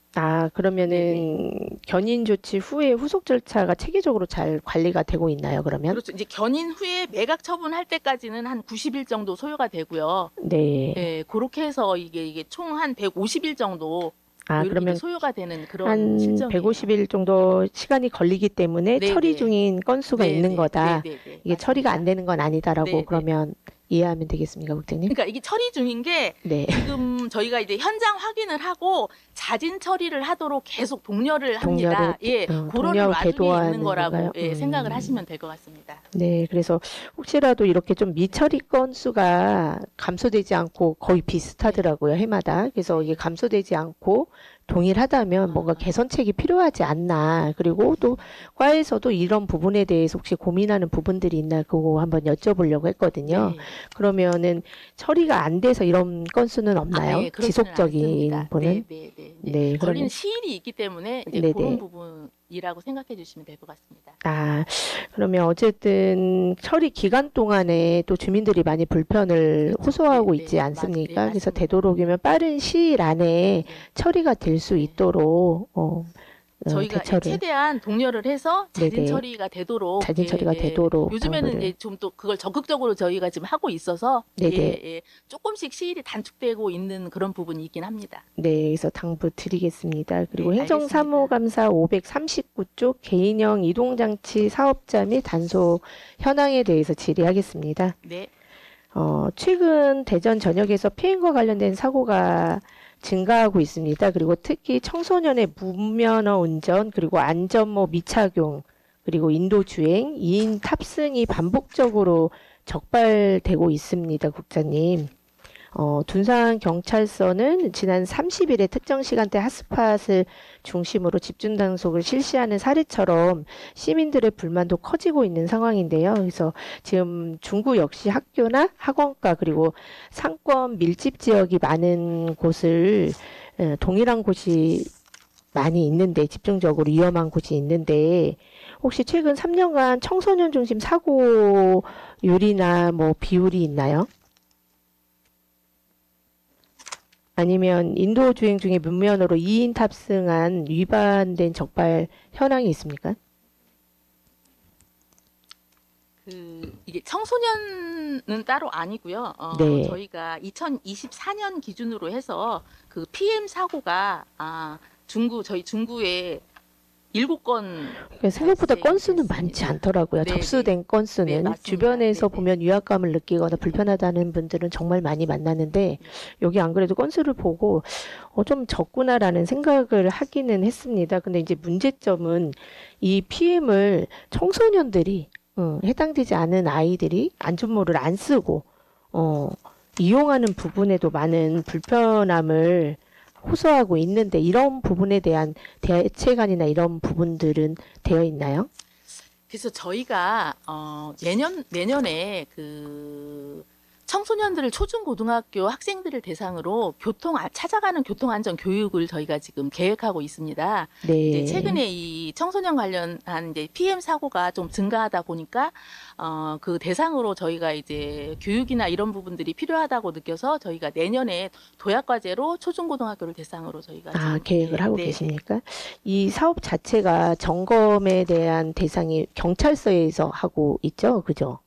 그러면은 견인 조치 후에 후속 절차가 체계적으로 잘 관리가 되고 있나요, 그러면? 그렇죠. 이제 견인 후에 매각 처분할 때까지는 한 90일 정도 소요가 되고요. 네. 예, 그렇게 해서 이게 총 한 150일 정도 그러면 소요가 되는 그런 한 실정이에요. 150일 정도 시간이 걸리기 때문에 네, 처리 네. 중인 건수가 네, 있는 네, 거다. 네, 네, 네, 이게 맞습니다. 처리가 안 되는 건 아니다라고 네, 네. 그러면 이해하면 되겠습니까, 국장님? 그러니까 이게 처리 중인 게 네. 지금 저희가 이제 현장 확인을 하고 자진 처리를 하도록 계속 독려를 합니다. 예, 그런 독려 와중에 계도하는 있는 거라고 건가요? 예, 생각을 하시면 될 것 같습니다. 네, 그래서 혹시라도 이렇게 좀 미처리 건수가 감소되지 않고 거의 비슷하더라고요, 해마다. 그래서 이게 감소되지 않고 동일하다면 뭔가 개선책이 필요하지 않나. 그리고 또 과에서도 이런 부분에 대해서 혹시 고민하는 부분들이 있나 그거 한번 여쭤보려고 했거든요. 네. 그러면 처리가 안 돼서 이런 건수는 없나요? 네, 그렇지는 지속적인 않습니다. 분은? 네. 네, 걸리는 그러면 시일이 있기 때문에 이제 네네. 그런 부분이라고 생각해 주시면 될 것 같습니다. 그러면 어쨌든 처리 기간 동안에 또 주민들이 많이 불편을 그렇죠. 호소하고 네, 있지 네, 않습니까? 맞- 네, 그래서 맞습니다. 되도록이면 빠른 시일 안에 네. 처리가 될 수 있도록 저희가 대처를 최대한 독려를 해서 자진 네네. 처리가 되도록 자진 처리가 되도록 요즘에는 당부를. 이제 좀 또 그걸 적극적으로 저희가 지금 하고 있어서 네네. 조금씩 시일이 단축되고 있는 그런 부분이 있긴 합니다. 네, 그래서 당부 드리겠습니다. 그리고 네, 행정사무감사 539쪽 개인형 이동장치 사업자 및 단속 현황에 대해서 질의하겠습니다. 네. 최근 대전 전역에서 피해과 관련된 사고가 증가하고 있습니다. 그리고 특히 청소년의 무면허 운전, 그리고 안전모 미착용, 그리고 인도주행, 2인 탑승이 반복적으로 적발되고 있습니다, 국장님. 둔산경찰서는 지난 30일에 특정 시간대 핫스팟을 중심으로 집중 단속을 실시하는 사례처럼 시민들의 불만도 커지고 있는 상황인데요. 그래서 지금 중구 역시 학교나 학원가 그리고 상권 밀집 지역이 많은 곳을 동일한 곳이 많이 있는데 집중적으로 위험한 곳이 있는데 혹시 최근 3년간 청소년 중심 사고율이나 뭐 비율이 있나요? 아니면 인도 주행 중에 무면허로 2인 탑승한 위반된 적발 현황이 있습니까? 이게 청소년은 따로 아니고요. 네. 저희가 2024년 기준으로 해서 그 PM 사고가 저희 중구에 7건 그러니까 생각보다 발생이 건수는 됐습니다. 많지 않더라고요. 네, 접수된 건수는 네, 맞습니다. 주변에서 네, 네. 보면 위압감을 느끼거나 불편하다는 분들은 정말 많이 만나는데 여기 안 그래도 건수를 보고 좀 적구나라는 생각을 하기는 했습니다. 근데 이제 문제점은 이 PM을 청소년들이 해당되지 않은 아이들이 안전모를 안 쓰고 이용하는 부분에도 많은 불편함을 호소하고 있는데 이런 부분에 대한 대책안이나 이런 부분들은 되어 있나요? 그래서 저희가 내년에 그 청소년들을 초중고등학교 학생들을 대상으로 찾아가는 교통안전 교육을 저희가 지금 계획하고 있습니다. 네. 이제 최근에 이 청소년 관련한 이제 PM 사고가 좀 증가하다 보니까 그 대상으로 저희가 이제 교육이나 이런 부분들이 필요하다고 느껴서 저희가 내년에 도약 과제로 초중고등학교를 대상으로 저희가 지금, 계획을 하고 계십니까? 이 사업 자체가 점검에 대한 대상이 경찰서에서 하고 있죠, 그죠?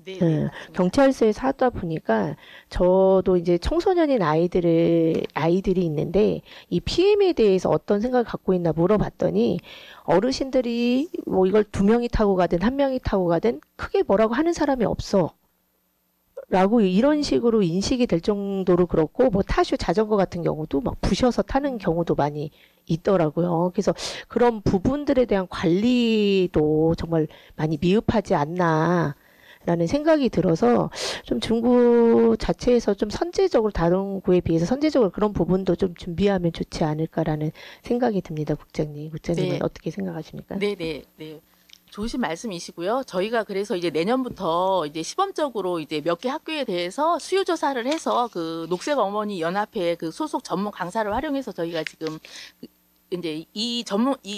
네, 네, 맞습니다. 경찰서에서 하다 보니까 저도 이제 청소년인 아이들이 있는데 이 PM에 대해서 어떤 생각을 갖고 있나 물어봤더니 어르신들이 뭐 이걸 2명이 타고 가든 1명이 타고 가든 크게 뭐라고 하는 사람이 없어. 라고 이런 식으로 인식이 될 정도로 그렇고 뭐 타슈 자전거 같은 경우도 막 부셔서 타는 경우도 많이 있더라고요. 그래서 그런 부분들에 대한 관리도 정말 많이 미흡하지 않나 라는 생각이 들어서 좀 중구 자체에서 좀 선제적으로 다른 구에 비해서 선제적으로 그런 부분도 좀 준비하면 좋지 않을까라는 생각이 듭니다, 국장님. 국장님은 네. 어떻게 생각하십니까? 네. 좋으신 말씀이시고요. 저희가 그래서 이제 내년부터 이제 시범적으로 이제 몇 개 학교에 대해서 수요 조사를 해서 그 녹색 어머니 연합회 그 소속 전문 강사를 활용해서 저희가 지금 이제 이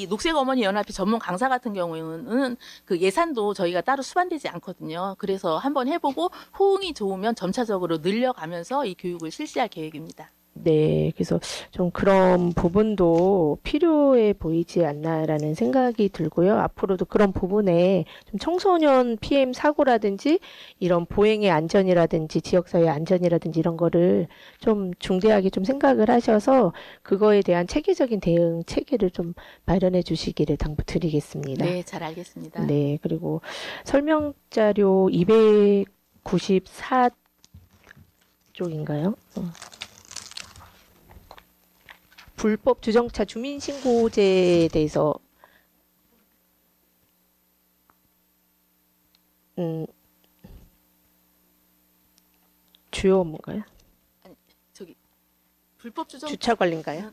녹색 어머니 연합회 전문 강사 같은 경우에는 그 예산도 저희가 따로 수반되지 않거든요. 그래서 한번 해보고 호응이 좋으면 점차적으로 늘려가면서 이 교육을 실시할 계획입니다. 네, 그래서 좀 그런 부분도 필요해 보이지 않나라는 생각이 들고요. 앞으로도 그런 부분에 좀 청소년 PM 사고라든지 이런 보행의 안전이라든지 지역사회 안전이라든지 이런 거를 좀 중대하게 좀 생각을 하셔서 그거에 대한 체계적인 대응 체계를 좀 마련해 주시기를 당부드리겠습니다. 네, 잘 알겠습니다. 네, 그리고 설명 자료 294 쪽인가요? 불법 주정차 주민신고제에 대해서 주요 업무인가요? 저기 불법 주차 관리인가요?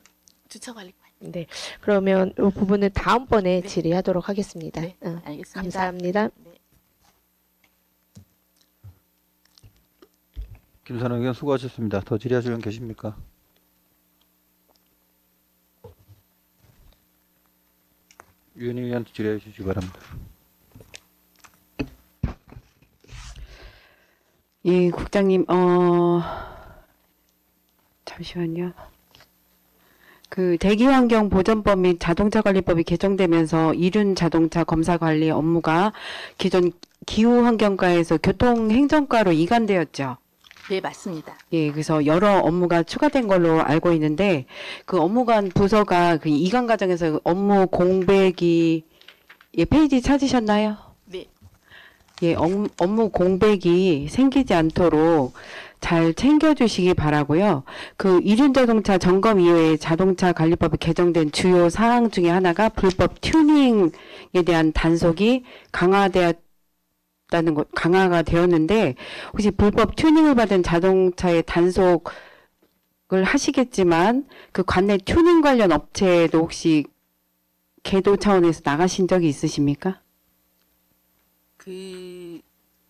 주차 관리. 네, 그러면 이 부분은 다음번에 질의하도록 하겠습니다. 네, 알겠습니다. 감사합니다. 네. 김선영 의원 수고하셨습니다. 더 질의하실 분 계십니까? 유현희 의원한테 질의해 주시기 바랍니다. 예, 국장님, 잠시만요. 그 대기환경보전법 및 자동차관리법이 개정되면서 이륜 자동차 검사 관리 업무가 기존 기후환경과에서 교통행정과로 이관되었죠. 네, 맞습니다. 예, 그래서 여러 업무가 추가된 걸로 알고 있는데 그 업무관 부서가 그 이관 과정에서 그 업무 공백이 예, 페이지 찾으셨나요? 네. 예, 업무 공백이 생기지 않도록 잘 챙겨주시기 바라고요. 그 이륜자동차 점검 이후에 자동차 관리법이 개정된 주요 사항 중에 하나가 불법 튜닝에 대한 단속이 강화가 되었는데 혹시 불법 튜닝을 받은 자동차의 단속을 하시겠지만 그 관내 튜닝 관련 업체도 혹시 계도 차원에서 나가신 적이 있으십니까?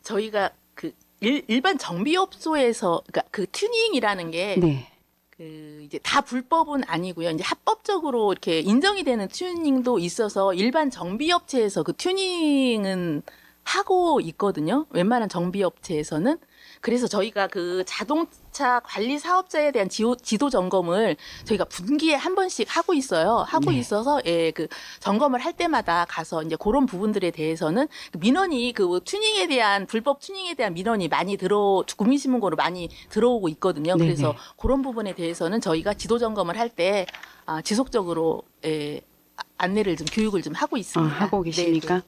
저희가 그 일반 정비업소에서 그러니까 그 튜닝이라는 게 네. 그 이제 다 불법은 아니고요. 이제 합법적으로 이렇게 인정이 되는 튜닝도 있어서 일반 정비업체에서 그 튜닝은 하고 있거든요. 웬만한 정비업체에서는. 그래서 저희가 그 자동차 관리 사업자에 대한 지도 점검을 저희가 분기에 한 번씩 하고 있어요. 하고 네. 있어서 예, 그 점검을 할 때마다 가서 이제 그런 부분들에 대해서는 민원이 그 튜닝에 대한 불법 튜닝에 대한 민원이 많이 국민신문고로 많이 들어오고 있거든요. 네네. 그래서 그런 부분에 대해서는 저희가 지도 점검을 할 때 지속적으로 안내를 좀 교육을 좀 하고 있습니다. 하고 계십니까? 네,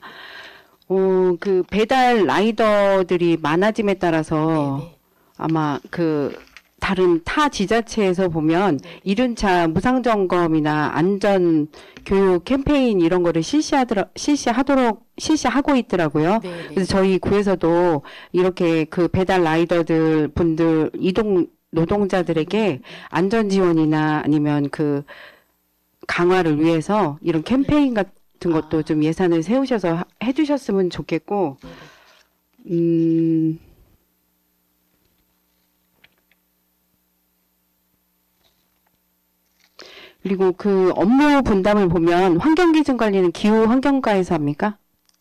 그 배달 라이더들이 많아짐에 따라서 네. 아마 그 다른 타 지자체에서 보면 네. 이륜차 무상 점검이나 안전 교육 캠페인 이런 거를 실시하고 있더라고요. 네. 그래서 저희 구에서도 이렇게 그 배달 라이더들 분들 이동 노동자들에게 안전 지원이나 아니면 그 강화를 위해서 이런 캠페인 같은 것도 좀 예산을 세우셔서 해주셨으면 좋겠고, 그리고 그 업무 분담을 보면 환경기준 관리는 기후환경과에서 합니까?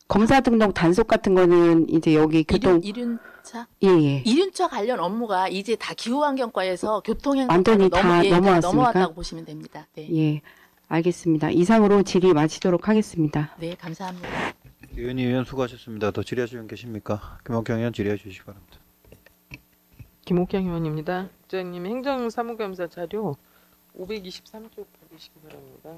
검사 등록 단속 같은 거는 이제 여기 교통 이륜차? 예. 이륜차 관련 업무가 이제 다 기후환경과에서 완전히 교통행정과로 다 넘어왔습니까? 넘어왔다고 보시면 됩니다. 네. 예. 알겠습니다. 이상으로 질의 마치도록 하겠습니다. 네, 감사합니다. 유현희 의원 수고하셨습니다. 더 질의하실 분 계십니까? 김옥경 의원 질의해 주시기 바랍니다. 김옥경 의원입니다. 국장님 행정사무감사 자료 523쪽 보시기 바랍니다.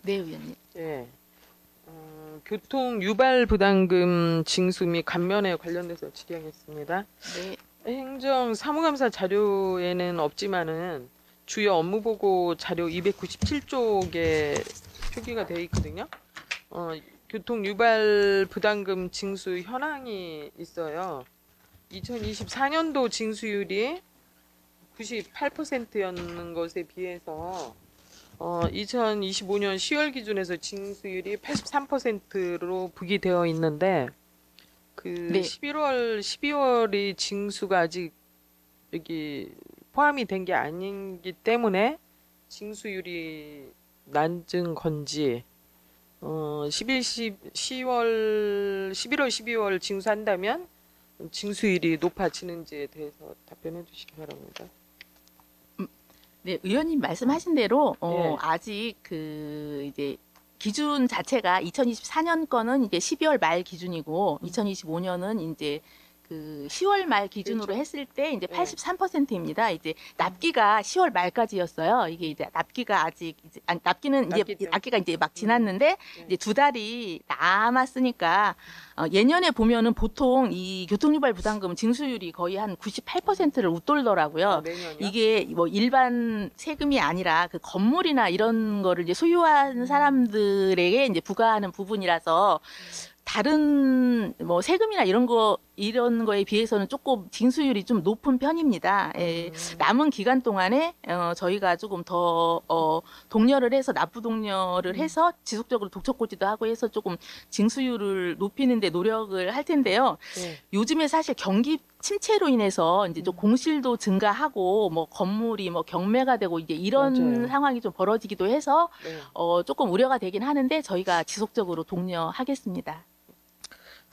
네, 의원님. 예. 교통 유발 부담금 징수 및 감면에 관련돼서 질의하겠습니다. 네. 행정사무감사 자료에는 없지만은 주요 업무보고 자료 297쪽에 표기가 되어 있거든요. 교통 유발 부담금 징수 현황이 있어요. 2024년도 징수율이 98%였는 것에 비해서 2025년 10월 기준에서 징수율이 83%로 부기되어 있는데 그 네. 11월, 12월이 징수가 아직 여기 포함이 된 게 아니기 때문에 징수율이 낮은 건지 11월, 12월 징수한다면 징수율이 높아지는지에 대해서 답변해 주시기 바랍니다. 네, 의원님 말씀하신 대로 예. 아직 그 이제 기준 자체가 2024년 거는 이제 12월 말 기준이고 2025년은 이제 그 10월 말 기준으로 그렇죠. 했을 때 이제 예. 83%입니다. 이제 납기가 10월 말까지였어요. 이게 이제 납기가 아직 이제 아니, 납기는 이제 납기 때문에. 납기가 이제 막 지났는데 이제 2달이 남았으니까 예년에 보면은 보통 이 교통유발 부담금 징수율이 거의 한 98%를 웃돌더라고요. 내년이요? 이게 뭐 일반 세금이 아니라 그 건물이나 이런 거를 이제 소유한 사람들에게 이제 부과하는 부분이라서 다른 뭐 세금이나 이런 거에 비해서는 조금 징수율이 좀 높은 편입니다. 예, 남은 기간 동안에 저희가 조금 더 독려를 해서 납부 독려를 해서 지속적으로 독촉고지도 하고 해서 조금 징수율을 높이는데 노력을 할 텐데요. 네. 요즘에 사실 경기 침체로 인해서 이제 좀 공실도 증가하고 뭐 건물이 뭐 경매가 되고 이제 이런 맞아요. 상황이 좀 벌어지기도 해서 네. 조금 우려가 되긴 하는데 저희가 지속적으로 독려하겠습니다.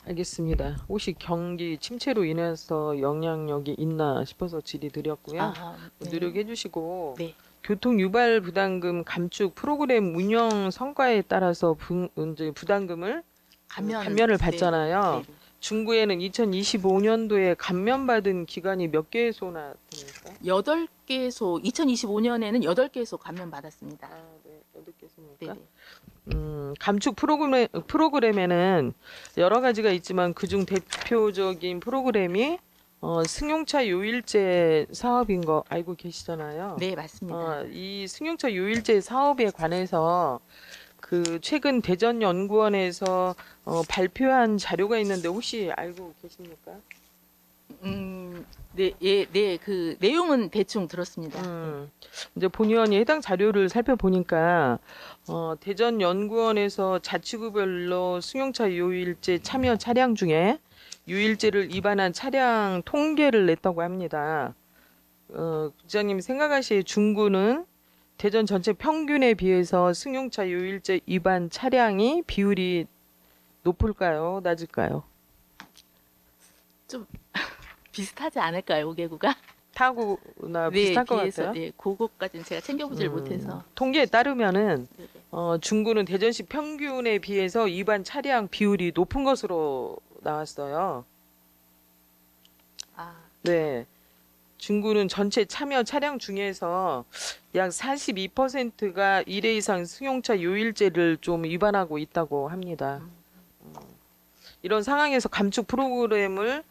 알겠습니다. 혹시 경기 침체로 인해서 영향력이 있나 싶어서 질의드렸고요. 네. 노력해 주시고 네. 교통 유발 부담금 감축 프로그램 운영 성과에 따라서 이제 부담금을 감면을 받잖아요. 네. 중구에는 2025년도에 감면받은 기관이 몇 개소나 됩니까? 8개소 2025년에는 8개소 감면 받았습니다. 아, 네. 8개소입니까? 네. 감축 프로그램에는 여러 가지가 있지만 그중 대표적인 프로그램이 승용차 요일제 사업인 거 알고 계시잖아요. 네, 맞습니다. 이 승용차 요일제 사업에 관해서 그 최근 대전연구원에서 발표한 자료가 있는데 혹시 알고 계십니까? 네, 예, 네, 그 내용은 대충 들었습니다. 이제 본 의원이 해당 자료를 살펴보니까 대전연구원에서 자치구별로 승용차 요일제 참여 차량 중에 요일제를 위반한 차량 통계를 냈다고 합니다. 국장님 생각하시기에 중구는 대전 전체 평균에 비해서 승용차 요일제 위반 차량이 비율이 높을까요? 낮을까요? 비슷하지 않을까요, 5개구가? 타구나 비슷할 것 같아요. 네, 그거까지는 제가 챙겨보질 못해서. 통계에 따르면은 네, 네. 중구는 대전시 평균에 비해서 위반 차량 비율이 높은 것으로 나왔어요. 아, 네. 중구는 전체 참여 차량 중에서 약 42%가 1회 이상 승용차 요일제를 좀 위반하고 있다고 합니다. 이런 상황에서 감축 프로그램을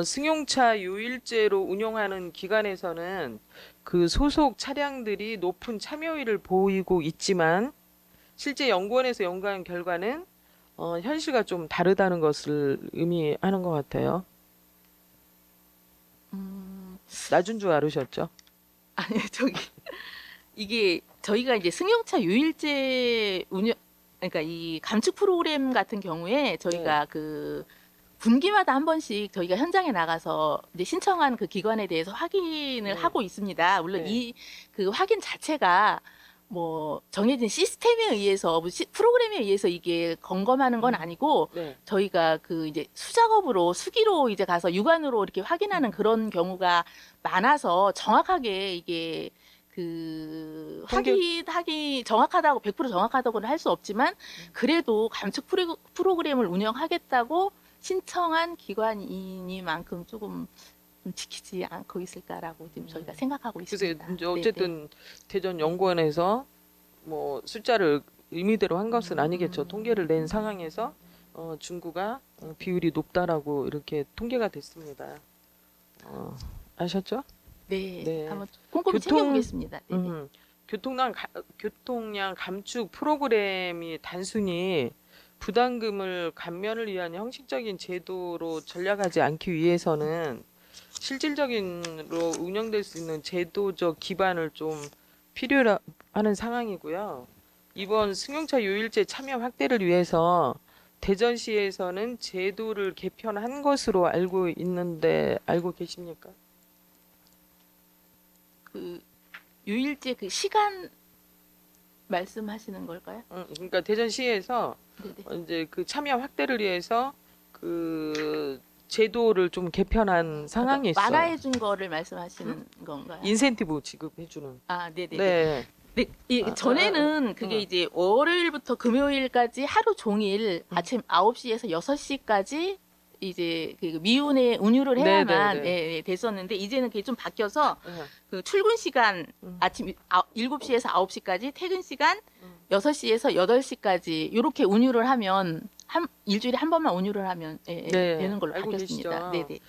승용차 요일제로 운영하는 기관에서는 그 소속 차량들이 높은 참여율을 보이고 있지만 실제 연구원에서 연구한 결과는 현실과 좀 다르다는 것을 의미하는 것 같아요. 낮은 줄 알으셨죠? 아니 이게 저희가 이제 승용차 요일제 운영 그러니까 이 감축 프로그램 같은 경우에 저희가 그 분기마다 한 번씩 저희가 현장에 나가서 이제 신청한 그 기관에 대해서 확인을 하고 있습니다. 물론 이 그 확인 자체가 뭐 정해진 시스템에 의해서 프로그램에 의해서 이게 점검하는 건 아니고 저희가 그 이제 수작업으로 수기로 이제 가서 육안으로 이렇게 확인하는 그런 경우가 많아서 정확하게 이게 그 통계- 하기 정확하다고 100% 정확하다고는 할 수 없지만 그래도 감축 프로그램을 운영하겠다고 신청한 기관이니만큼 조금 좀 지키지 않고 있을까라고 지금 저희가 생각하고 그래서 있습니다. 이제 네, 어쨌든 대전 연구원에서 뭐 숫자를 의미대로 한 것은 아니겠죠. 통계를 낸 상황에서 중구가 비율이 높다라고 이렇게 통계가 됐습니다. 아셨죠? 네, 네. 한번 꼼꼼히 교통- 챙겨보겠습니다. 네, 네. 교통량 감축 프로그램이 단순히 부담금을 감면을 위한 형식적인 제도로 전략하지 않기 위해서는 실질적인로 운영될 수 있는 제도적 기반을 좀 필요로 하는 상황이고요. 이번 승용차 요일제 참여 확대를 위해서 대전시에서는 제도를 개편한 것으로 알고 있는데 알고 계십니까? 그 유일제 그 시간 말씀하시는 걸까요? 그러니까 대전시에서 네네. 이제 그 참여 확대를 위해서 그 제도를 좀 개편한 상황이 있어요. 완화해 준 거를 말씀하시는 건가요? 인센티브 지급해주는. 아, 네네. 네. 네, 전에는 그게 이제 월요일부터 금요일까지 하루 종일 아침 9시에서 6시까지 이제 그 미운에 운유를 해야만 네네네. 예, 예, 됐었는데 이제는 그게 좀 바뀌어서 네. 그 출근 시간 아침 7시에서 9시까지 퇴근 시간 6시에서 8시까지 이렇게 운유를 하면 일주일에 한 번만 운유를 하면 예, 예, 네, 되는 걸로 알고 바뀌었습니다. 계시죠? 네네.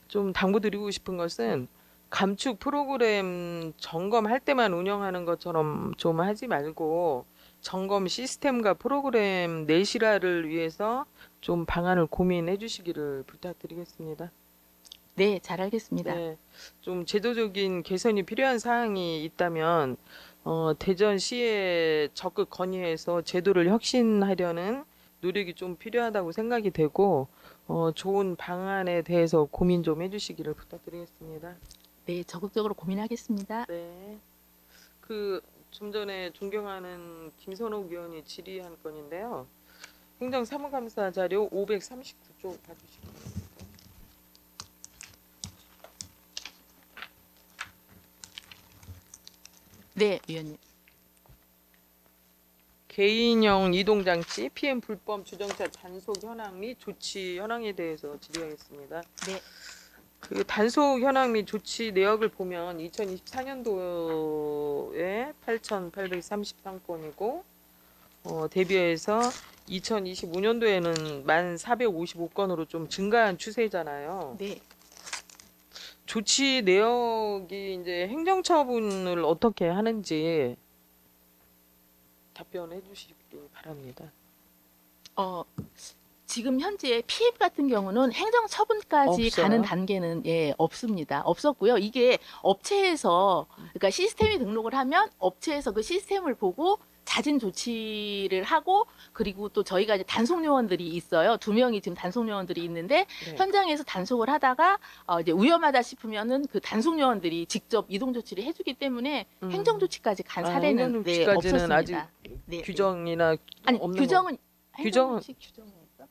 좀 당부드리고 싶은 것은 감축 프로그램 점검할 때만 운영하는 것처럼 좀 하지 말고 점검 시스템과 프로그램 내실화를 위해서 좀 방안을 고민해 주시기를 부탁드리겠습니다. 네, 잘 알겠습니다. 네, 좀 제도적인 개선이 필요한 사항이 있다면 대전시에 적극 건의해서 제도를 혁신하려는 노력이 좀 필요하다고 생각이 되고 좋은 방안에 대해서 고민 좀 해주시기를 부탁드리겠습니다. 네, 적극적으로 고민하겠습니다. 네, 그 좀 전에 존경하는 김선옥 위원이 질의한 건인데요. 행정사무감사 자료 539쪽 봐주시기 바랍니다. 네, 위원님. 개인형 이동장치 PM 불법 주정차 단속 현황 및 조치 현황에 대해서 질의하겠습니다. 네. 그 단속 현황 및 조치 내역을 보면 2024년도에 8,833건이고 대비해서 2025년도에는 1,455건으로 좀 증가한 추세잖아요. 네. 조치 내역이 이제 행정처분을 어떻게 하는지 답변해 주시기 바랍니다. 지금 현재 피입 같은 경우는 행정 처분까지 없어요? 가는 단계는 없습니다. 없었고요. 이게 업체에서 그러니까 시스템이 등록을 하면 업체에서 그 시스템을 보고 자진 조치를 하고 그리고 또 저희가 이제 단속 요원들이 있어요. 2명이 지금 단속 요원들이 있는데 네. 현장에서 단속을 하다가 이제 위험하다 싶으면은 그 단속 요원들이 직접 이동 조치를 해주기 때문에 행정 조치까지 간 사례는 행정조치까지는 없었습니다. 아직 네, 규정이나 아니 없는 규정은 규정은- 행정조치 규정이 있어?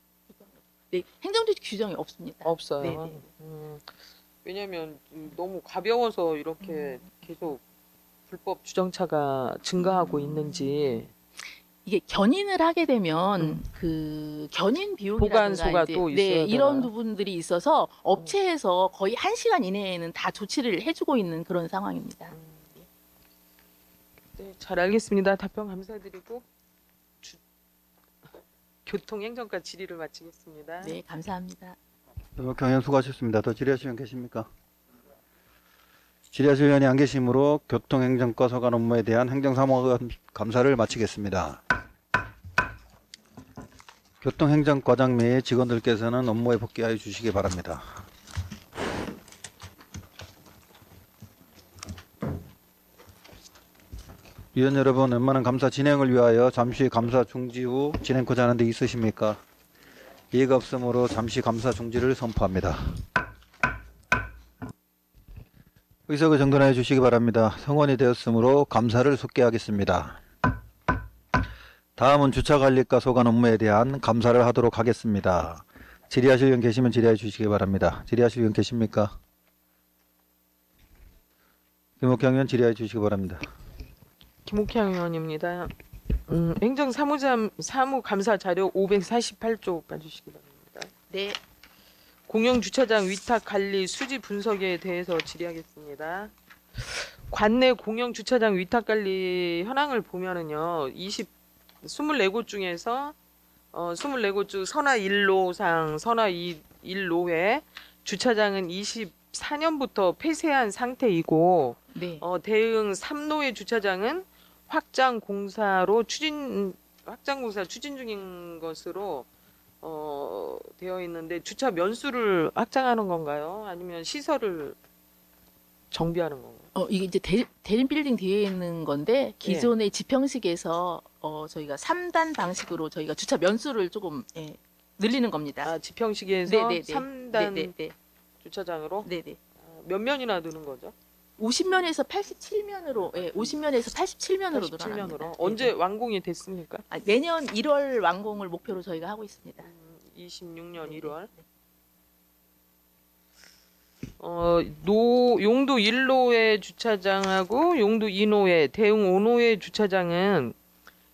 네, 행정조치 규정이 없습니다. 없어요. 네, 네. 왜냐하면 너무 가벼워서 이렇게 계속 불법 주정차가 증가하고 있는지. 이게 견인을 하게 되면 그 견인 비용이라든가 보관소가 이제 또 있어야 네, 이런 되나? 부분들이 있어서 업체에서 거의 1시간 이내에는 다 조치를 해주고 있는 그런 상황입니다. 네, 잘 알겠습니다. 답변 감사드리고 교통행정과 질의를 마치겠습니다. 네, 감사합니다. 경연 수고하셨습니다. 더 질의하실 분 계십니까? 질의하실 위원이 안 계시므로 교통행정과 소관 업무에 대한 행정사무감사를 마치겠습니다. 교통행정과장 및 직원들께서는 업무에 복귀하여 주시기 바랍니다. 위원 여러분, 웬만한 감사 진행을 위하여 잠시 감사 중지 후 진행코자 하는 데 있으십니까? 이해가 없으므로 잠시 감사 중지를 선포합니다. 의석을 정돈해 주시기 바랍니다. 성원이 되었으므로 감사를 속개하겠습니다. 다음은 주차관리과 소관 업무에 대한 감사를 하도록 하겠습니다. 질의하실 분 계시면 질의해 주시기 바랍니다. 질의하실 분 계십니까? 김옥향 의원 질의해 주시기 바랍니다. 김옥향 의원입니다. 행정사무감사 자료 548쪽 봐주시기 바랍니다. 네, 공영주차장 위탁 관리 수지 분석에 대해서 질의하겠습니다. 관내 공영주차장 위탁 관리 현황을 보면은요, 24곳 중에서 24곳 중 선화 1로상 선화 1로회 주차장은 24년부터 폐쇄한 상태이고, 네, 대응 3로의 주차장은 확장 공사 추진 중인 것으로 되어 있는데, 주차 면수를 확장하는 건가요? 아니면 시설을 정비하는 건가요? 이게 이제 대림 빌딩 뒤에 있는 건데 기존의 지평식에서 저희가 3단 방식으로 저희가 주차 면수를 조금 늘리는 겁니다. 아, 지평식에서 네네네. 3단 네네네. 주차장으로 네네. 몇 면이나 드는 거죠? 50면에서 87면으로, 50면에서 87면으로 87면으로. 늘어납니다. 언제 완공이 됐습니까? 내년 1월 완공을 목표로 저희가 하고 있습니다. 26년 네네. 1월. 용도 1호의 주차장하고 용도 2호의 대응 5호의 주차장은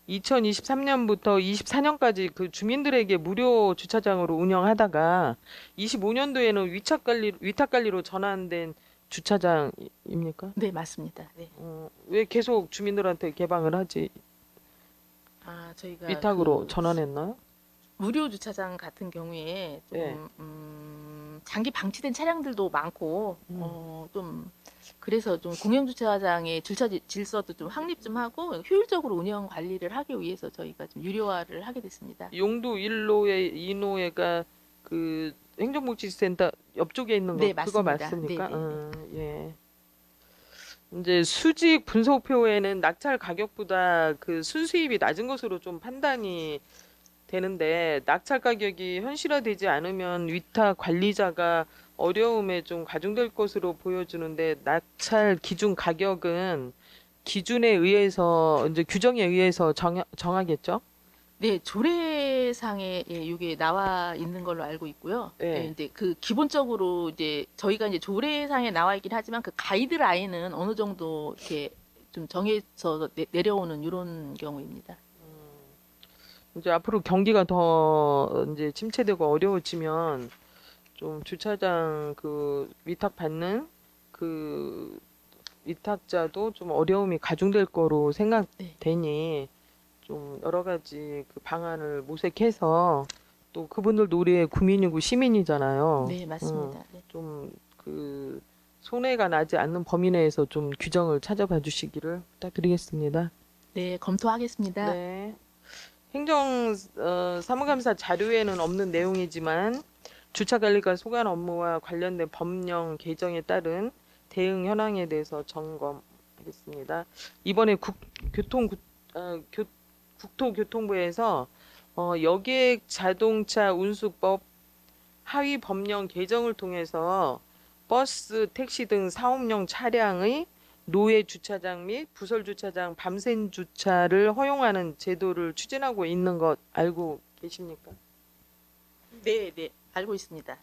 2023년부터 24년까지 그 주민들에게 무료 주차장으로 운영하다가 25년도에는 위탁 관리로 전환된 주차장입니까? 네, 맞습니다. 네. 왜 계속 주민들한테 개방을 하지? 저희가 위탁으로 그 전환했나요? 무료 주차장 같은 경우에 좀 네. 장기 방치된 차량들도 많고 좀 그래서 좀 공영 주차장의 주차 질서도 좀 확립 좀 하고 효율적으로 운영 관리를 하기 위해서 저희가 좀 유료화를 하게 됐습니다. 용도 1호에 2호에가 그 행정복지센터 옆쪽에 있는 거 네, 그거 맞습니다. 맞습니까? 네, 예. 이제 수직 분석표에는 낙찰 가격보다 그 순수입이 낮은 것으로 좀 판단이 되는데, 낙찰 가격이 현실화되지 않으면 위탁 관리자가 어려움에 좀 가중될 것으로 보여주는데, 낙찰 기준 가격은 기준에 의해서 이제 규정에 의해서 정하겠죠? 네, 조례상에 이게 나와 있는 걸로 알고 있고요. 네. 이제 그 기본적으로 이제 저희가 이제 조례상에 나와 있긴 하지만 그 가이드라인은 어느 정도 이렇게 좀 정해서 내려오는 이런 경우입니다. 이제 앞으로 경기가 더 이제 침체되고 어려워지면 좀 주차장 그 위탁 받는 그 위탁자도 좀 어려움이 가중될 거로 생각되니 좀 여러 가지 그 방안을 모색해서, 또 그분들도 우리의 국민이고 시민이잖아요. 네, 맞습니다. 네. 좀 그 손해가 나지 않는 범위 내에서 좀 규정을 찾아봐 주시기를 부탁드리겠습니다. 네, 검토하겠습니다. 네. 행정 사무감사 자료에는 없는 내용이지만 주차관리과 소관 업무와 관련된 법령 개정에 따른 대응 현황에 대해서 점검하겠습니다. 이번에 국토교통부에서 여객 자동차 운수법 하위 법령 개정을 통해서 버스, 택시 등 사업용 차량의 노예 주차장 및 부설 주차장 밤샘 주차를 허용하는 제도를 추진하고 있는 것 알고 계십니까? 네, 네, 알고 있습니다.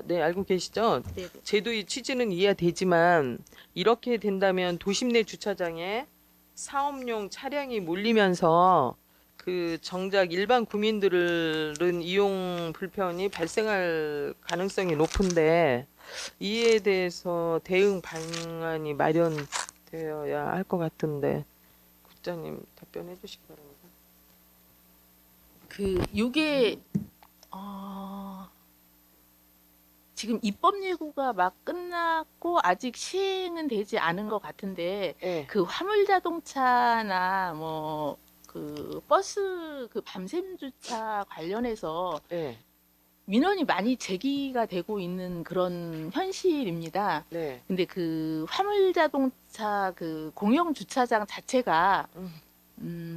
네, 알고 계시죠? 네, 네. 제도의 취지는 이해가 되지만 이렇게 된다면 도심 내 주차장에 사업용 차량이 몰리면서 그 정작 일반 국민들은 이용 불편이 발생할 가능성이 높은데, 이에 대해서 대응 방안이 마련되어야 할 것 같은데 국장님 답변해 주시기 바랍니다. 요게 지금 입법 예고가 막 끝났고 아직 시행은 되지 않은 것 같은데 네. 그 화물 자동차나 뭐 그 버스 그 밤샘 주차 관련해서 네. 민원이 많이 제기가 되고 있는 그런 현실입니다. 네. 근데 그 화물 자동차 그 공영 주차장 자체가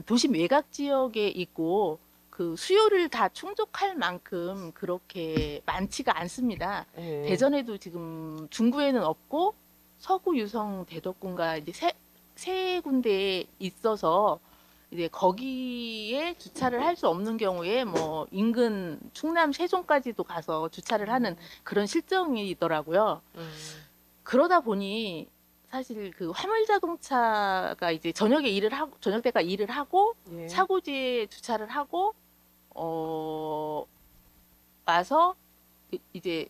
도심 외곽 지역에 있고 그 수요를 다 충족할 만큼 그렇게 많지가 않습니다. 네. 대전에도 지금 중구에는 없고 서구 유성 대덕군가 이제 세 군데에 있어서 이제 거기에 주차를 할 수 없는 경우에 뭐 인근 충남 세종까지도 가서 주차를 하는 그런 실정이 있더라고요. 그러다 보니 사실 그 화물 자동차가 이제 저녁때가 일을 하고 예. 차고지에 주차를 하고 와서 이제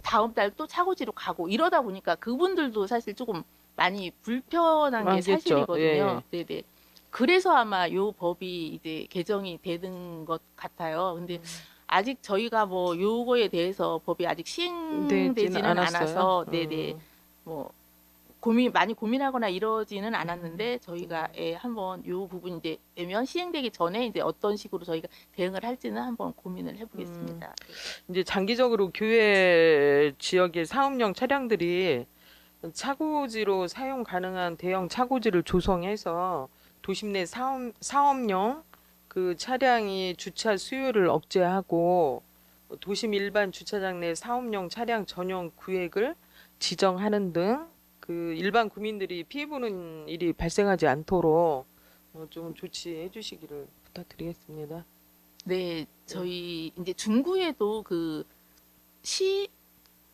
다음 달 또 차고지로 가고 이러다 보니까 그분들도 사실 조금 많이 불편한 게 많겠죠. 사실이거든요. 네네. 그래서 아마 요 법이 이제 개정이 되는 것 같아요. 근데 아직 저희가 뭐 요거에 대해서 법이 아직 시행되지는 않아서 네네 뭐 많이 고민하거나 이러지는 않았는데 저희가 한번 요 부분 이제 되면 시행되기 전에 이제 어떤 식으로 저희가 대응을 할지는 한번 고민을 해보겠습니다. 이제 장기적으로 교외 지역의 사업용 차량들이 차고지로 사용 가능한 대형 차고지를 조성해서 도심 내 사업용 그 차량이 주차 수요를 억제하고 도심 일반 주차장 내 사업용 차량 전용 구획을 지정하는 등 그 일반 구민들이 피해 보는 일이 발생하지 않도록 좀 조치해 주시기를 부탁드리겠습니다. 네, 저희 이제 중구에도 그 시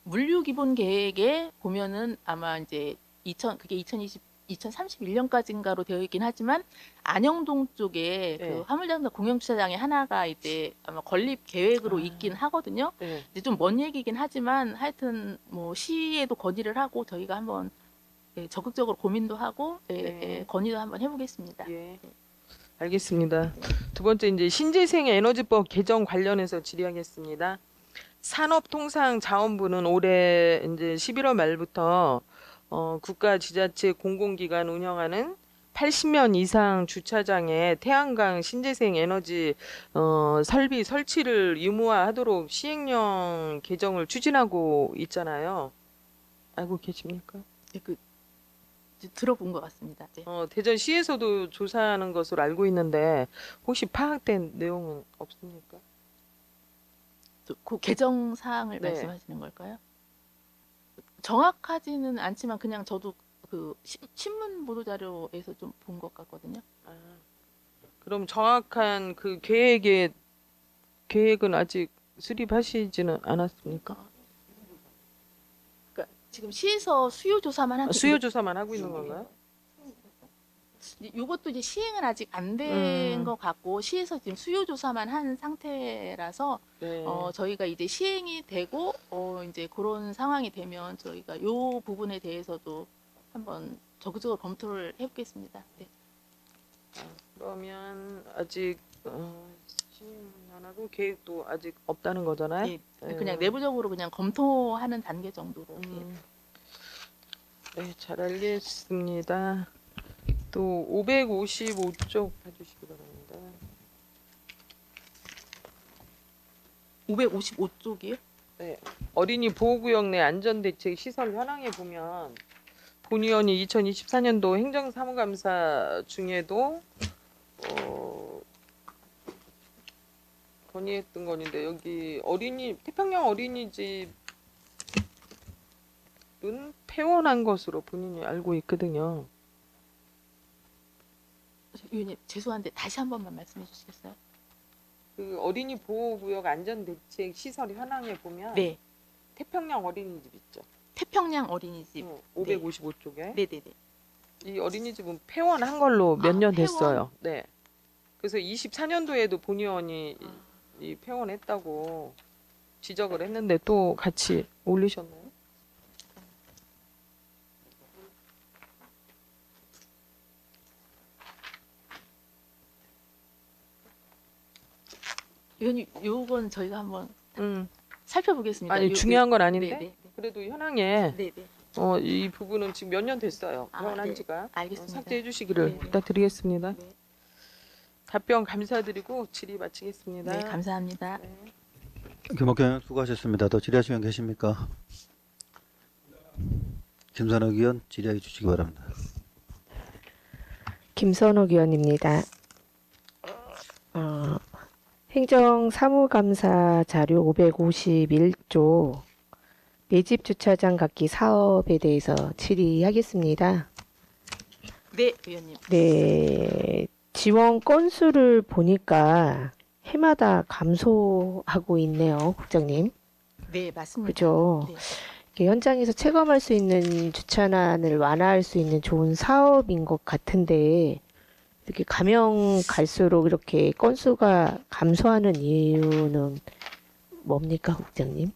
물류 기본 계획에 보면은 아마 이제 그게 2031년까지인가로 되어 있긴 하지만 안영동 쪽에 네. 그 화물장사 공영 주차장에 하나가 이제 아마 건립 계획으로 있긴 하거든요. 네. 이제 좀 먼 얘기긴 하지만 하여튼 뭐 시에도 건의를 하고 저희가 한번 적극적으로 고민도 하고 네. 건의도 한번 해보겠습니다. 예. 알겠습니다. 두 번째 이제 신재생 에너지법 개정 관련해서 질의하겠습니다. 산업통상자원부는 올해 이제 11월 말부터 국가 지자체 공공기관 운영하는 80년 이상 주차장에 태양광 신재생 에너지 설비 설치를 의무화하도록 시행령 개정을 추진하고 있잖아요. 알고 계십니까? 들어본 것 같습니다. 네. 대전시에서도 조사하는 것으로 알고 있는데 혹시 파악된 내용은 없습니까? 그 개정 사항을 네. 말씀하시는 걸까요? 정확하지는 않지만 그냥 저도 그 신문 보도 자료에서 좀 본 것 같거든요. 그럼 정확한 그 계획은 아직 수립하시지는 않았습니까? 그러니까 지금 시에서 수요 조사만 한 수요 조사만 하고 있는 건가요? 이것도 이제 시행은 아직 안 된 것 같고 시에서 지금 수요 조사만 한 상태라서 네. 저희가 이제 시행이 되고 이제 그런 상황이 되면 저희가 요 부분에 대해서도 한번 적극적으로 검토를 해보겠습니다. 네. 그러면 아직 시행 안 하고 계획도 아직 없다는 거잖아요. 예, 그냥 내부적으로 그냥 검토하는 단계 정도로. 네, 잘 알겠습니다. 또 555쪽 봐주시기 바랍니다. 555쪽이요? 네, 어린이 보호구역 내 안전대책 시설 현황에 보면 본의원이 2024년도 행정사무감사 중에도 건의했던 건인데 여기 태평양 어린이집은 폐원한 것으로 본인이 알고 있거든요. 위원님 죄송한데 다시 한 번만 말씀해 주시겠어요? 그 어린이 보호구역 안전대책 시설 현황에 보면 네, 태평양 어린이집 있죠. 태평양 어린이집. 555쪽에 네네네. 이 어린이집은 폐원한 걸로 몇 년 폐원? 됐어요. 네. 그래서 24년도에도 본의원이 이 폐원했다고 지적을 했는데 또 같이 올리셨나요? 위원님 요건 저희가 한번 살펴보겠습니다. 아니 중요한 건 아닌데 네네. 그래도 현황에 네네. 이 부분은 지금 몇 년 됐어요. 폐원한 네. 지가. 알겠습니다. 삭제해 주시기를 네. 부탁드리겠습니다. 네. 답변 감사드리고 질의 마치겠습니다. 네, 감사합니다. 네. 김학경 수고하셨습니다. 더 질의하시면 계십니까? 김선욱 의원 질의해 주시기 바랍니다. 김선옥 의원입니다. 행정사무감사 자료 551조 매집 주차장 갖기 사업에 대해서 질의하겠습니다. 네, 위원님. 네, 지원 건수를 보니까 해마다 감소하고 있네요, 국장님. 네, 맞습니다. 그죠? 네. 이렇게 현장에서 체감할 수 있는 주차난을 완화할 수 있는 좋은 사업인 것 같은데 이렇게 가면 갈수록 이렇게 건수가 감소하는 이유는 뭡니까, 국장님?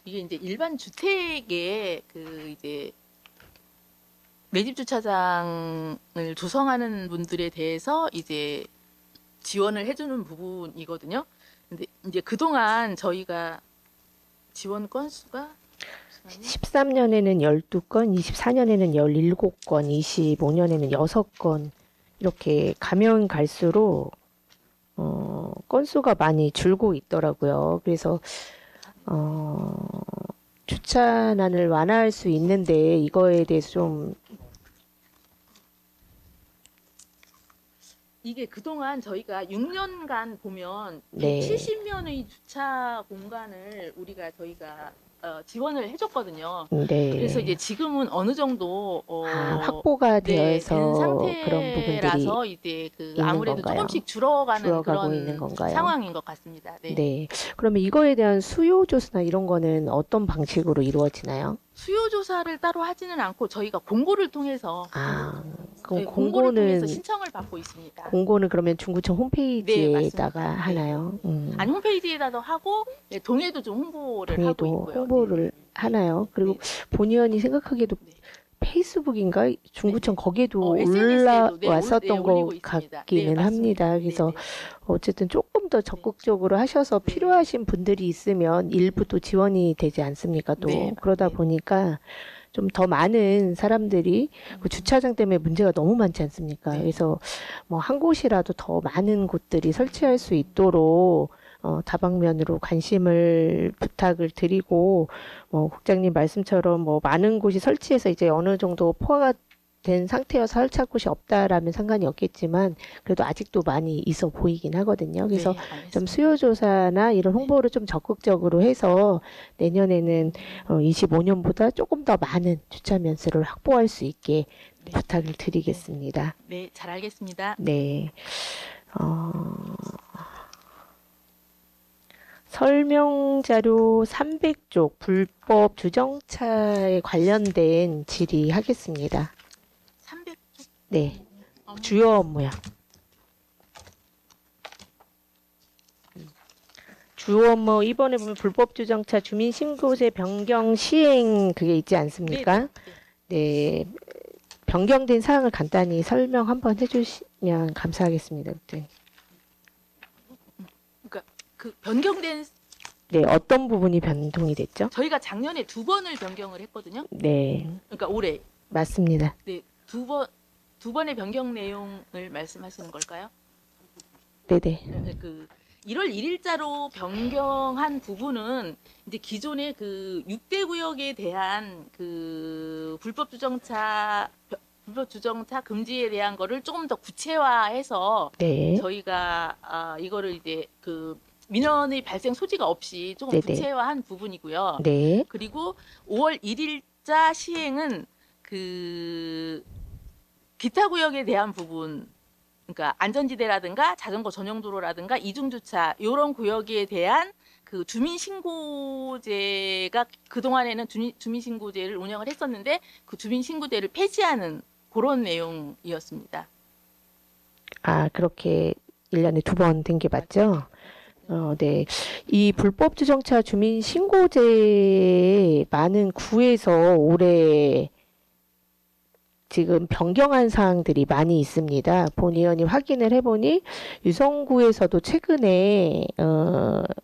이게 이제 일반 주택에 이제 매집 주차장을 조성하는 분들에 대해서 이제 지원을 해주는 부분이거든요. 근데 이제 그동안 저희가 지원 건수가 13년에는 12건, 24년에는 17건, 25년에는 6건 이렇게 가면 갈수록 건수가 많이 줄고 있더라고요. 그래서 주차난을 완화할 수 있는데 이거에 대해서 좀 이게 그동안 저희가 6년간 보면 네. 170면의 주차 공간을 저희가 지원을 해줬거든요. 네. 그래서 이제 지금은 어느 정도 확보가 되어 된 있어 그런 부분들이 상태라서 이제 아무래도 건가요? 조금씩 줄어가는 줄어가고 그런 있는 건가요? 상황인 것 같습니다. 네. 네. 그러면 이거에 대한 수요 조사나 이런 거는 어떤 방식으로 이루어지나요? 수요 조사를 따로 하지는 않고 저희가 공고를 통해서 그럼 공고를 통해서 공고는 신청을 받고 있습니다. 공고는 그러면 중구청 네, 홈페이지에다가 맞습니다. 하나요? 아니 홈페이지에다도 하고 네, 동해도 좀 홍보를 하고 동의도 있고요. 홍보를 하나요? 그리고 네. 본 의원이 생각하기에도 네. 페이스북인가 중구청 거기에도 SNS에도 올라왔었던 것 올리고 있습니다. 같기는 네, 합니다. 맞습니다. 그래서 네, 네. 어쨌든 조금 더 적극적으로 하셔서 네. 필요하신 분들이 있으면 일부 또 지원이 되지 않습니까? 또 네, 그러다 네. 보니까 좀 더 많은 사람들이 그 주차장 때문에 문제가 너무 많지 않습니까? 네. 그래서 뭐 한 곳이라도 더 많은 곳들이 설치할 수 있도록 다방면으로 관심을 부탁을 드리고 국장님 말씀처럼 뭐 많은 곳이 설치해서 이제 어느 정도 포화가 된 상태여서 설치할 곳이 없다라면 상관이 없겠지만 그래도 아직도 많이 있어 보이긴 하거든요. 그래서 네, 알겠습니다. 좀 수요조사나 이런 홍보를 좀 적극적으로 해서 내년에는 25년보다 조금 더 많은 주차 면수를 확보할 수 있게 네. 부탁을 드리겠습니다. 네, 잘 알겠습니다. 네. 설명자료 300쪽 불법 주정차에 관련된 질의하겠습니다. 300쪽 네. 주요 업무요. 주요 업무 이번에 보면 불법 주정차 주민 신고제 변경 시행 그게 있지 않습니까? 네. 변경된 사항을 간단히 설명 한번 해주시면 감사하겠습니다. 네. 그러니까 그 변경된 네, 어떤 부분이 변동이 됐죠? 저희가 작년에 2번을 변경을 했거든요. 네, 그러니까 올해 맞습니다. 네, 두 번의 변경 내용을 말씀하시는 걸까요? 네네. 그 1월 1일자로 변경한 부분은 이제 기존의 그 6대 구역에 대한 그 불법 주정차 금지에 대한 거를 조금 더 구체화해서 네, 저희가 이거를 이제 그 민원의 발생 소지가 없이 조금 네네. 구체화한 부분이고요. 네, 그리고 5월 1일자 시행은 그 기타 구역에 대한 부분, 그러니까 안전지대라든가 자전거 전용 도로라든가 이중주차 이런 구역에 대한 그 주민신고제가 그동안에는 주민신고제를 운영을 했었는데 그 주민신고제를 폐지하는 그런 내용이었습니다. 그렇게 1년에 2번 된 게 맞죠? 네. 이 불법 주정차 주민 신고제 많은 구에서 올해 지금 변경한 사항들이 많이 있습니다. 본 의원님 확인을 해보니 유성구에서도 최근에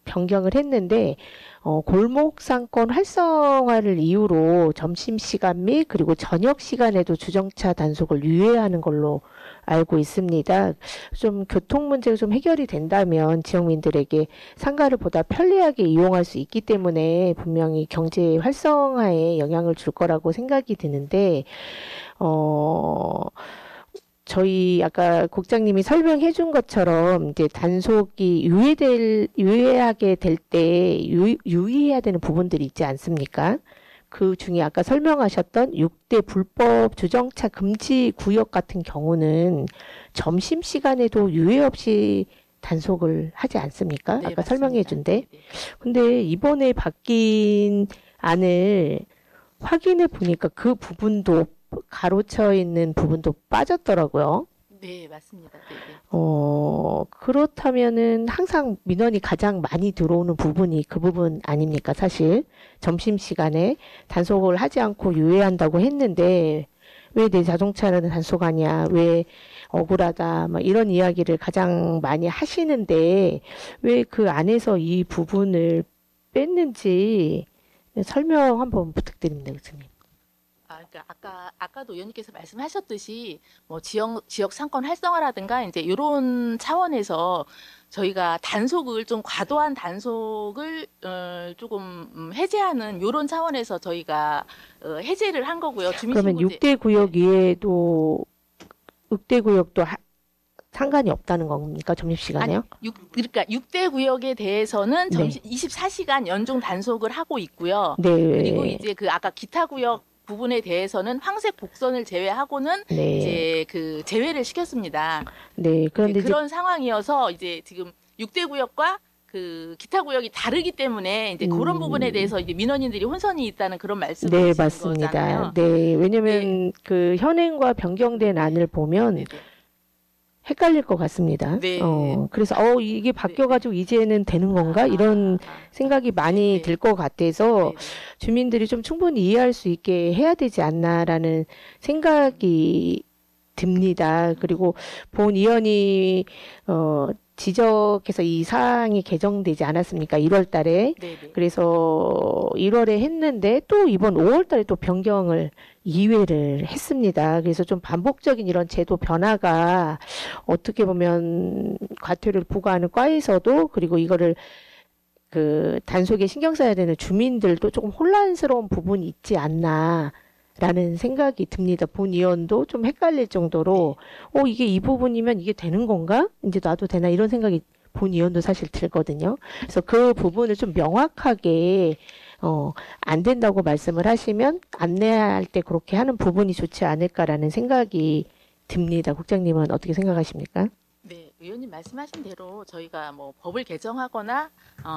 변경을 했는데 골목 상권 활성화를 이유로 점심시간 및 그리고 저녁 시간에도 주정차 단속을 유예하는 걸로 알고 있습니다. 좀 교통 문제가 좀 해결이 된다면 지역민들에게 상가를 보다 편리하게 이용할 수 있기 때문에 분명히 경제 활성화에 영향을 줄 거라고 생각이 드는데 저희 아까 국장님이 설명해 준 것처럼 이제 단속이 유예하게 될 때 유의해야 되는 부분들이 있지 않습니까? 그 중에 아까 설명하셨던 6대 불법 주정차 금지 구역 같은 경우는 점심시간에도 유예 없이 단속을 하지 않습니까? 네, 아까 맞습니다. 설명해 준대. 네, 네. 근데 이번에 바뀐 안을 확인해 보니까 그 부분도 가로쳐 있는 부분도 빠졌더라고요. 네, 맞습니다. 네, 네. 그렇다면은 항상 민원이 가장 많이 들어오는 부분이 그 부분 아닙니까? 사실 점심시간에 단속을 하지 않고 유예한다고 했는데 왜 내 자동차는 단속하냐? 왜 억울하다? 막 이런 이야기를 가장 많이 하시는데 왜 그 안에서 이 부분을 뺐는지 설명 한번 부탁드립니다, 교수님. 그러니까 아까도 의원님께서 말씀하셨듯이 뭐 지역 상권 활성화라든가 이제 이런 차원에서 저희가 단속을 좀 과도한 단속을 조금 해제하는 이런 차원에서 저희가 해제를 한 거고요. 그러면 주민신고제 6대 구역 이외에도 6대 구역도 상관이 없다는 겁니까? 점심시간에요? 그러니까 6대 구역에 대해서는 네. 24시간 연중 단속을 하고 있고요. 네. 그리고 이제 그 아까 기타 구역 부분에 대해서는 황색 복선을 제외하고는 네. 이제 그 제외를 시켰습니다. 네. 그런데 이제 그런 상황이어서 이제 지금 6대 구역과 그 기타 구역이 다르기 때문에 이제 그런 부분에 대해서 이제 민원인들이 혼선이 있다는 그런 말씀을 네, 주신 맞습니다. 거잖아요. 네. 왜냐면 그 현행과 변경된 안을 보면 네, 헷갈릴 것 같습니다. 네. 그래서 이게 바뀌어가지고 이제는 되는 건가? 이런 생각이 많이 네. 들 것 같아서 네, 주민들이 좀 충분히 이해할 수 있게 해야 되지 않나라는 생각이 듭니다. 그리고 본 의원이 지적해서 이 사항이 개정되지 않았습니까? 1월 달에. 네, 네. 그래서 1월에 했는데 또 이번 5월 달에 또 변경을 2회를 했습니다. 그래서 좀 반복적인 이런 제도 변화가 어떻게 보면 과태료를 부과하는 과에서도 그리고 이거를 그 단속에 신경 써야 되는 주민들도 조금 혼란스러운 부분이 있지 않나라는 생각이 듭니다. 본 의원도 좀 헷갈릴 정도로 이게 이 부분이면 이게 되는 건가? 이제 놔도 되나? 이런 생각이 본 의원도 사실 들거든요. 그래서 그 부분을 좀 명확하게 안 된다고 말씀을 하시면 안내할 때 그렇게 하는 부분이 좋지 않을까라는 생각이 듭니다. 국장님은 어떻게 생각하십니까? 네, 의원님 말씀하신 대로 저희가 뭐 법을 개정하거나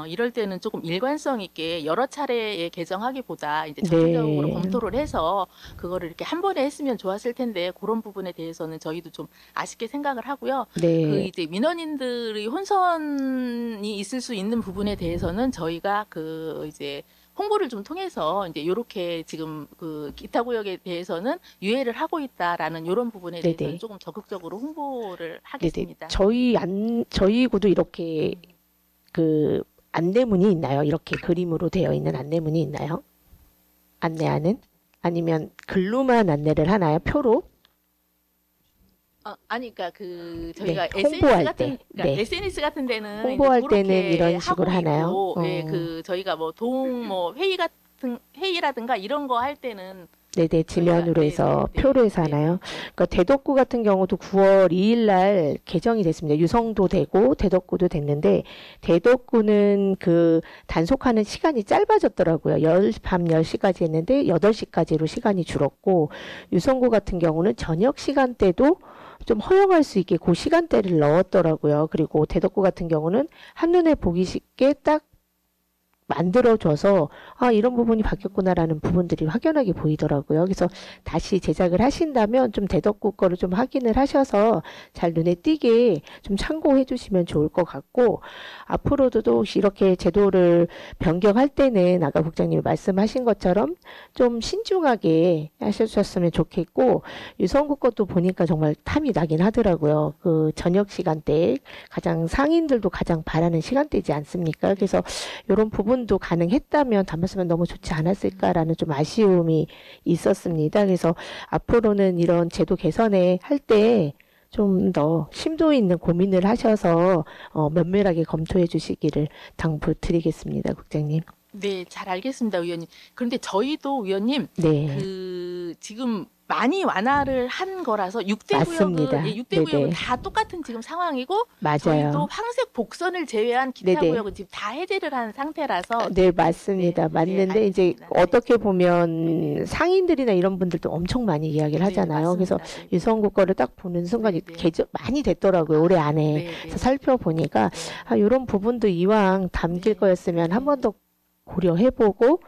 이럴 때는 조금 일관성 있게 여러 차례에 개정하기보다 이제 전체적으로 네. 검토를 해서 그거를 이렇게 한 번에 했으면 좋았을 텐데 그런 부분에 대해서는 저희도 좀 아쉽게 생각을 하고요. 네. 그 이제 민원인들의 혼선이 있을 수 있는 부분에 대해서는 저희가 그 이제 홍보를 좀 통해서 이제 이렇게 지금 그 기타 구역에 대해서는 유예를 하고 있다라는 이런 부분에 네네. 대해서는 조금 적극적으로 홍보를 네네. 하겠습니다. 저희 구도 이렇게 그 안내문이 있나요? 이렇게 그림으로 되어 있는 안내문이 있나요? 안내하는? 아니면 글로만 안내를 하나요? 표로? 아니, 그러니까 그 저희가 네, SNS 홍보할 같은 때. 그러니까 네. SNS 같은 데는 홍보할 이제 그렇게 때는 이런 식으로 하고 하나요? 있고, 예, 그 저희가 뭐 회의라든가 이런 거 할 때는 네네, 지면으로 해서 네, 표로 해서 네, 하나요? 그러니까 대덕구 같은 경우도 9월 2일 날 개정이 됐습니다. 유성도 되고 대덕구도 됐는데 대덕구는 그 단속하는 시간이 짧아졌더라고요. 밤 10시까지 했는데 8시까지로 시간이 줄었고 유성구 같은 경우는 저녁 시간대도 좀 허용할 수 있게 그 시간대를 넣었더라고요. 그리고 대덕구 같은 경우는 한눈에 보기 쉽게 딱 만들어줘서 이런 부분이 바뀌었구나라는 부분들이 확연하게 보이더라고요. 그래서 다시 제작을 하신다면 좀 대덕구 거를 좀 확인을 하셔서 잘 눈에 띄게 좀 참고해 주시면 좋을 것 같고 앞으로도 혹시 이렇게 제도를 변경할 때는 아까 국장님이 말씀하신 것처럼 좀 신중하게 하셨으면 좋겠고 유성구 것도 보니까 정말 탐이 나긴 하더라고요. 그 저녁 시간대 가장 상인들도 가장 바라는 시간대지 않습니까? 그래서 이런 부분도 가능했다면 담았으면 너무 좋지 않았을까라는 좀 아쉬움이 있었습니다. 그래서 앞으로는 이런 제도 개선에 할 때 좀 더 심도 있는 고민을 하셔서 면밀하게 검토해 주시기를 당부드리겠습니다, 국장님. 네, 잘 알겠습니다, 의원님. 그런데 저희도 의원님 네. 그 지금 많이 완화를 한 거라서 6대 맞습니다. 구역은 6대 구역은 네네. 다 똑같은 지금 상황이고 맞아요. 저희도 황색 복선을 제외한 기타 네네. 구역은 지금 다 해제를 한 상태라서 네, 맞습니다. 네, 맞는데 이제 알겠습니다. 어떻게 보면 상인들이나 이런 분들도 엄청 많이 이야기를 하잖아요. 그래서 네. 유성국 거를 딱 보는 순간 네, 네. 개정 많이 됐더라고요. 올해 안에. 네, 네. 그래서 살펴보니까 이런 부분도 이왕 담길 네. 거였으면 한 번 더 고려해보고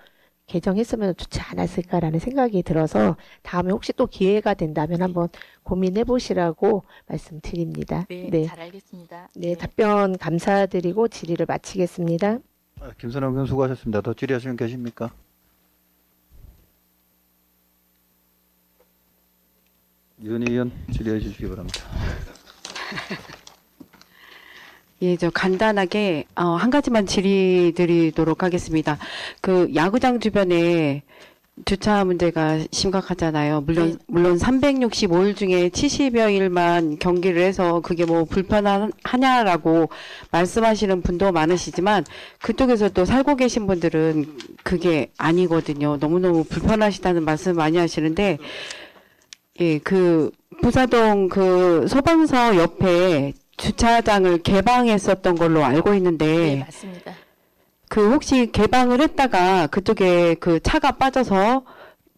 개정했으면 좋지 않았을까라는 생각이 들어서 다음에 혹시 또 기회가 된다면 한번 고민해 보시라고 말씀드립니다. 네, 네. 잘 알겠습니다. 네, 답변 감사드리고 질의를 마치겠습니다. 김선영 의원 수고하셨습니다. 더 질의하시는 분 계십니까? 윤희 의원 질의해 주시기 바랍니다. 예, 저 간단하게 한 가지만 질의드리도록 하겠습니다. 그 야구장 주변에 주차 문제가 심각하잖아요. 물론 365일 중에 70여 일만 경기를 해서 그게 뭐 불편하냐라고 말씀하시는 분도 많으시지만 그쪽에서 또 살고 계신 분들은 그게 아니거든요. 너무너무 불편하시다는 말씀 많이 하시는데 예, 그 부사동 그 소방서 옆에 주차장을 개방했었던 걸로 알고 네, 있는데 맞습니다. 그 혹시 개방을 했다가 그쪽에 그 차가 빠져서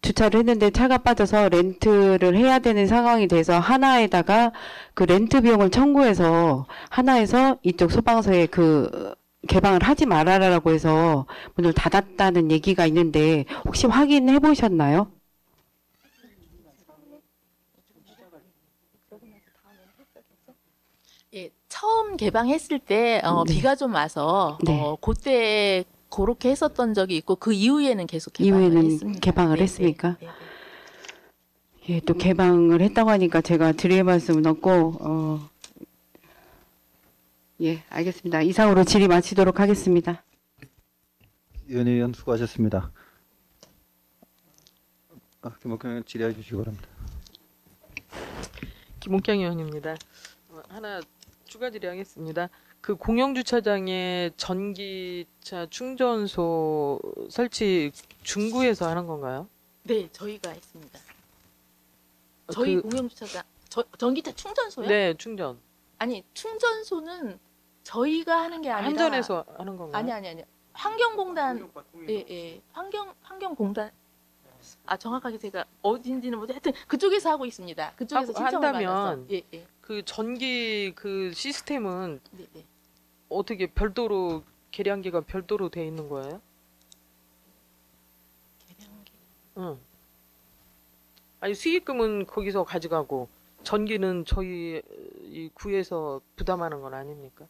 주차를 했는데 차가 빠져서 렌트를 해야 되는 상황이 돼서 하나에다가 그 렌트 비용을 청구해서 하나에서 이쪽 소방서에 그 개방을 하지 말아라라고 해서 문을 닫았다는 얘기가 있는데 혹시 확인해 보셨나요? 예, 처음 개방했을 때 네. 비가 좀 와서 네. 그때 그렇게 했었던 적이 있고 그 이후에는 계속 개방을 이후에는 했습니다. 개방을 네, 했습니까? 네, 네, 예, 또 개방을 했다고 하니까 제가 드릴 말씀은 없고 예, 알겠습니다. 이상으로 질의 마치도록 하겠습니다. 윤희 의원 수고하셨습니다. 김옥경 의원 질의해 주시기 바랍니다. 김옥경 의원입니다. 하나 추가 질의하겠습니다. 그 공영 주차장에 전기차 충전소 설치 중구에서 하는 건가요? 네, 저희가 했습니다. 저희 그- 공영주차장 전기차 충전소요? 네, 충전. 아니 충전소는 저희가 하는 게 아니라 한전에서 하는 건가요? 아니 환경공단 예 환경공단 정확하게 제가 어딘지는 모르 하여튼 그쪽에서 하고 있습니다. 그쪽에서 신청을 한다면 받아서 예. 그 전기 그 시스템은 네. 어떻게 별도로 계량기가 별도로 돼 있는 거예요? 계량기. 응. 아니 수익금은 거기서 가져가고 전기는 저희 이 구에서 부담하는 건 아닙니까?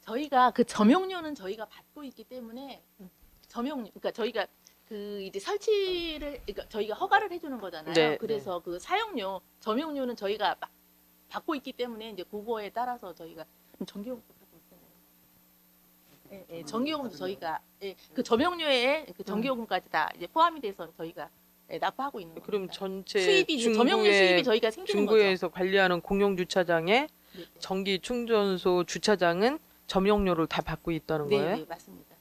저희가 그 점용료는 저희가 받고 있기 때문에 그러니까 저희가 그 이제 설치를 그러니까 저희가 허가를 해주는 거잖아요. 네, 그래서 그 사용료 점용료는 저희가 받고 있기 때문에 이제 그거에 따라서 저희가 전기요금도 받고 있잖아요. 예, 전기요금도 저희가 그 점용료에 그 전기요금까지 다 이제 포함이 돼서 저희가 납부하고 있는 거예요. 그럼 전체 수입이 이제 점용료 수입이 저희가 생기는 거죠. 중구에서 관리하는 공용 주차장에 네, 전기 충전소 주차장은 점용료를 다 받고 있다는 네, 거예요? 네, 맞습니다.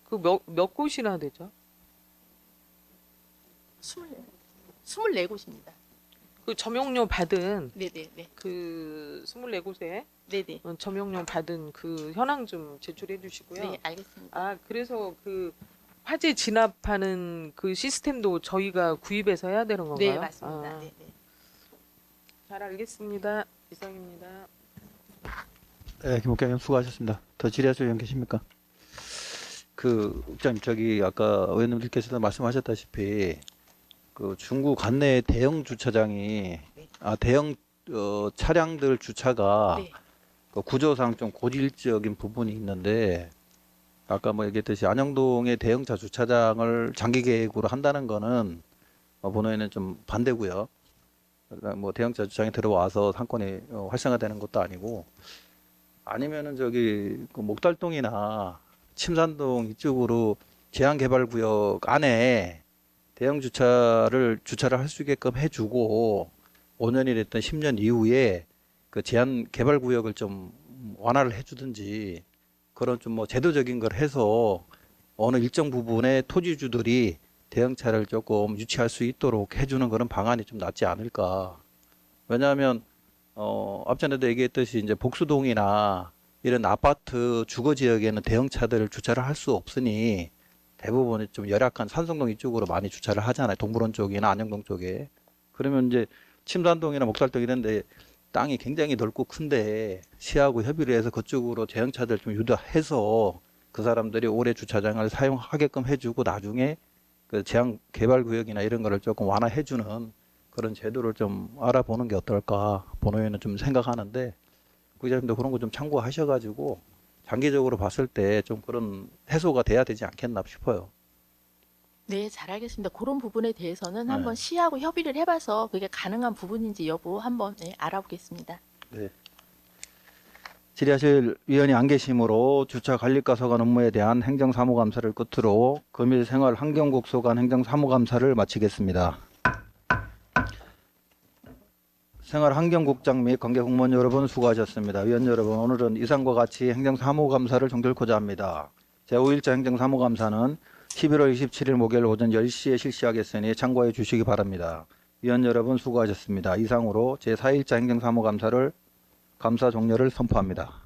그 몇 곳이나 되죠? 24곳입니다. 그 점용료 받은 네네네. 그 24곳에 네네. 점용료 받은 그 현황 좀 제출해 주시고요. 네, 알겠습니다. 그래서 그 화재 진압하는 그 시스템도 저희가 구입해서 해야 되는 건가요? 네, 맞습니다. 네, 네. 잘 알겠습니다. 이상입니다. 네, 김옥경 의원 수고하셨습니다. 더 질의하실 의원 계십니까? 국장님 아까 의원님들께서도 말씀하셨다시피 그 중구 관내 대형 주차장이 대형 차량들 주차가 네. 그 구조상 좀 고질적인 부분이 있는데 아까 얘기했듯이 안영동의 대형차 주차장을 장기 계획으로 한다는 거는 본회의는 좀 반대고요. 그러니까 대형차 주차장에 들어와서 상권이 활성화되는 것도 아니고 아니면은 그 목달동이나 침산동 이쪽으로 제한개발구역 안에 대형 주차를 할 수 있게끔 해주고 5년이 됐던 10년 이후에 그 제한개발구역을 좀 완화를 해주든지 그런 좀 뭐 제도적인 걸 해서 어느 일정 부분의 토지주들이 대형차를 조금 유치할 수 있도록 해주는 그런 방안이 좀 낫지 않을까. 왜냐하면 앞전에도 얘기했듯이 이제 복수동이나 이런 아파트 주거 지역에는 대형차들을 주차를 할 수 없으니 대부분 좀 열악한 산성동 이쪽으로 많이 주차를 하잖아요. 동물원 쪽이나 안영동 쪽에. 그러면 이제 침산동이나 목살동 이런데 땅이 굉장히 넓고 큰데 시하고 협의를 해서 그쪽으로 대형차들 좀 유도해서 그 사람들이 올해 주차장을 사용하게끔 해주고 나중에 그 제한 개발 구역이나 이런 거를 조금 완화해주는 그런 제도를 좀 알아보는 게 어떨까 본회의는 좀 생각하는데 부기자님도 그런 거 좀 참고하셔가지고 장기적으로 봤을 때 좀 그런 해소가 돼야 되지 않겠나 싶어요. 네, 잘 알겠습니다. 그런 부분에 대해서는 네. 한번 시하고 협의를 해봐서 그게 가능한 부분인지 여부 한번 알아보겠습니다. 네. 질의하실 위원이 안 계시므로 주차관리과 소관 업무에 대한 행정사무감사를 끝으로 금일 생활환경국 소관 행정사무감사를 마치겠습니다. 생활환경국장 및 관계공무원 여러분 수고하셨습니다. 위원 여러분, 오늘은 이상과 같이 행정사무감사를 종결코자 합니다. 제5일자 행정사무감사는 11월 27일 목요일 오전 10시에 실시하겠으니 참고해 주시기 바랍니다. 위원 여러분 수고하셨습니다. 이상으로 제4일자 행정사무감사를 감사 종료를 선포합니다.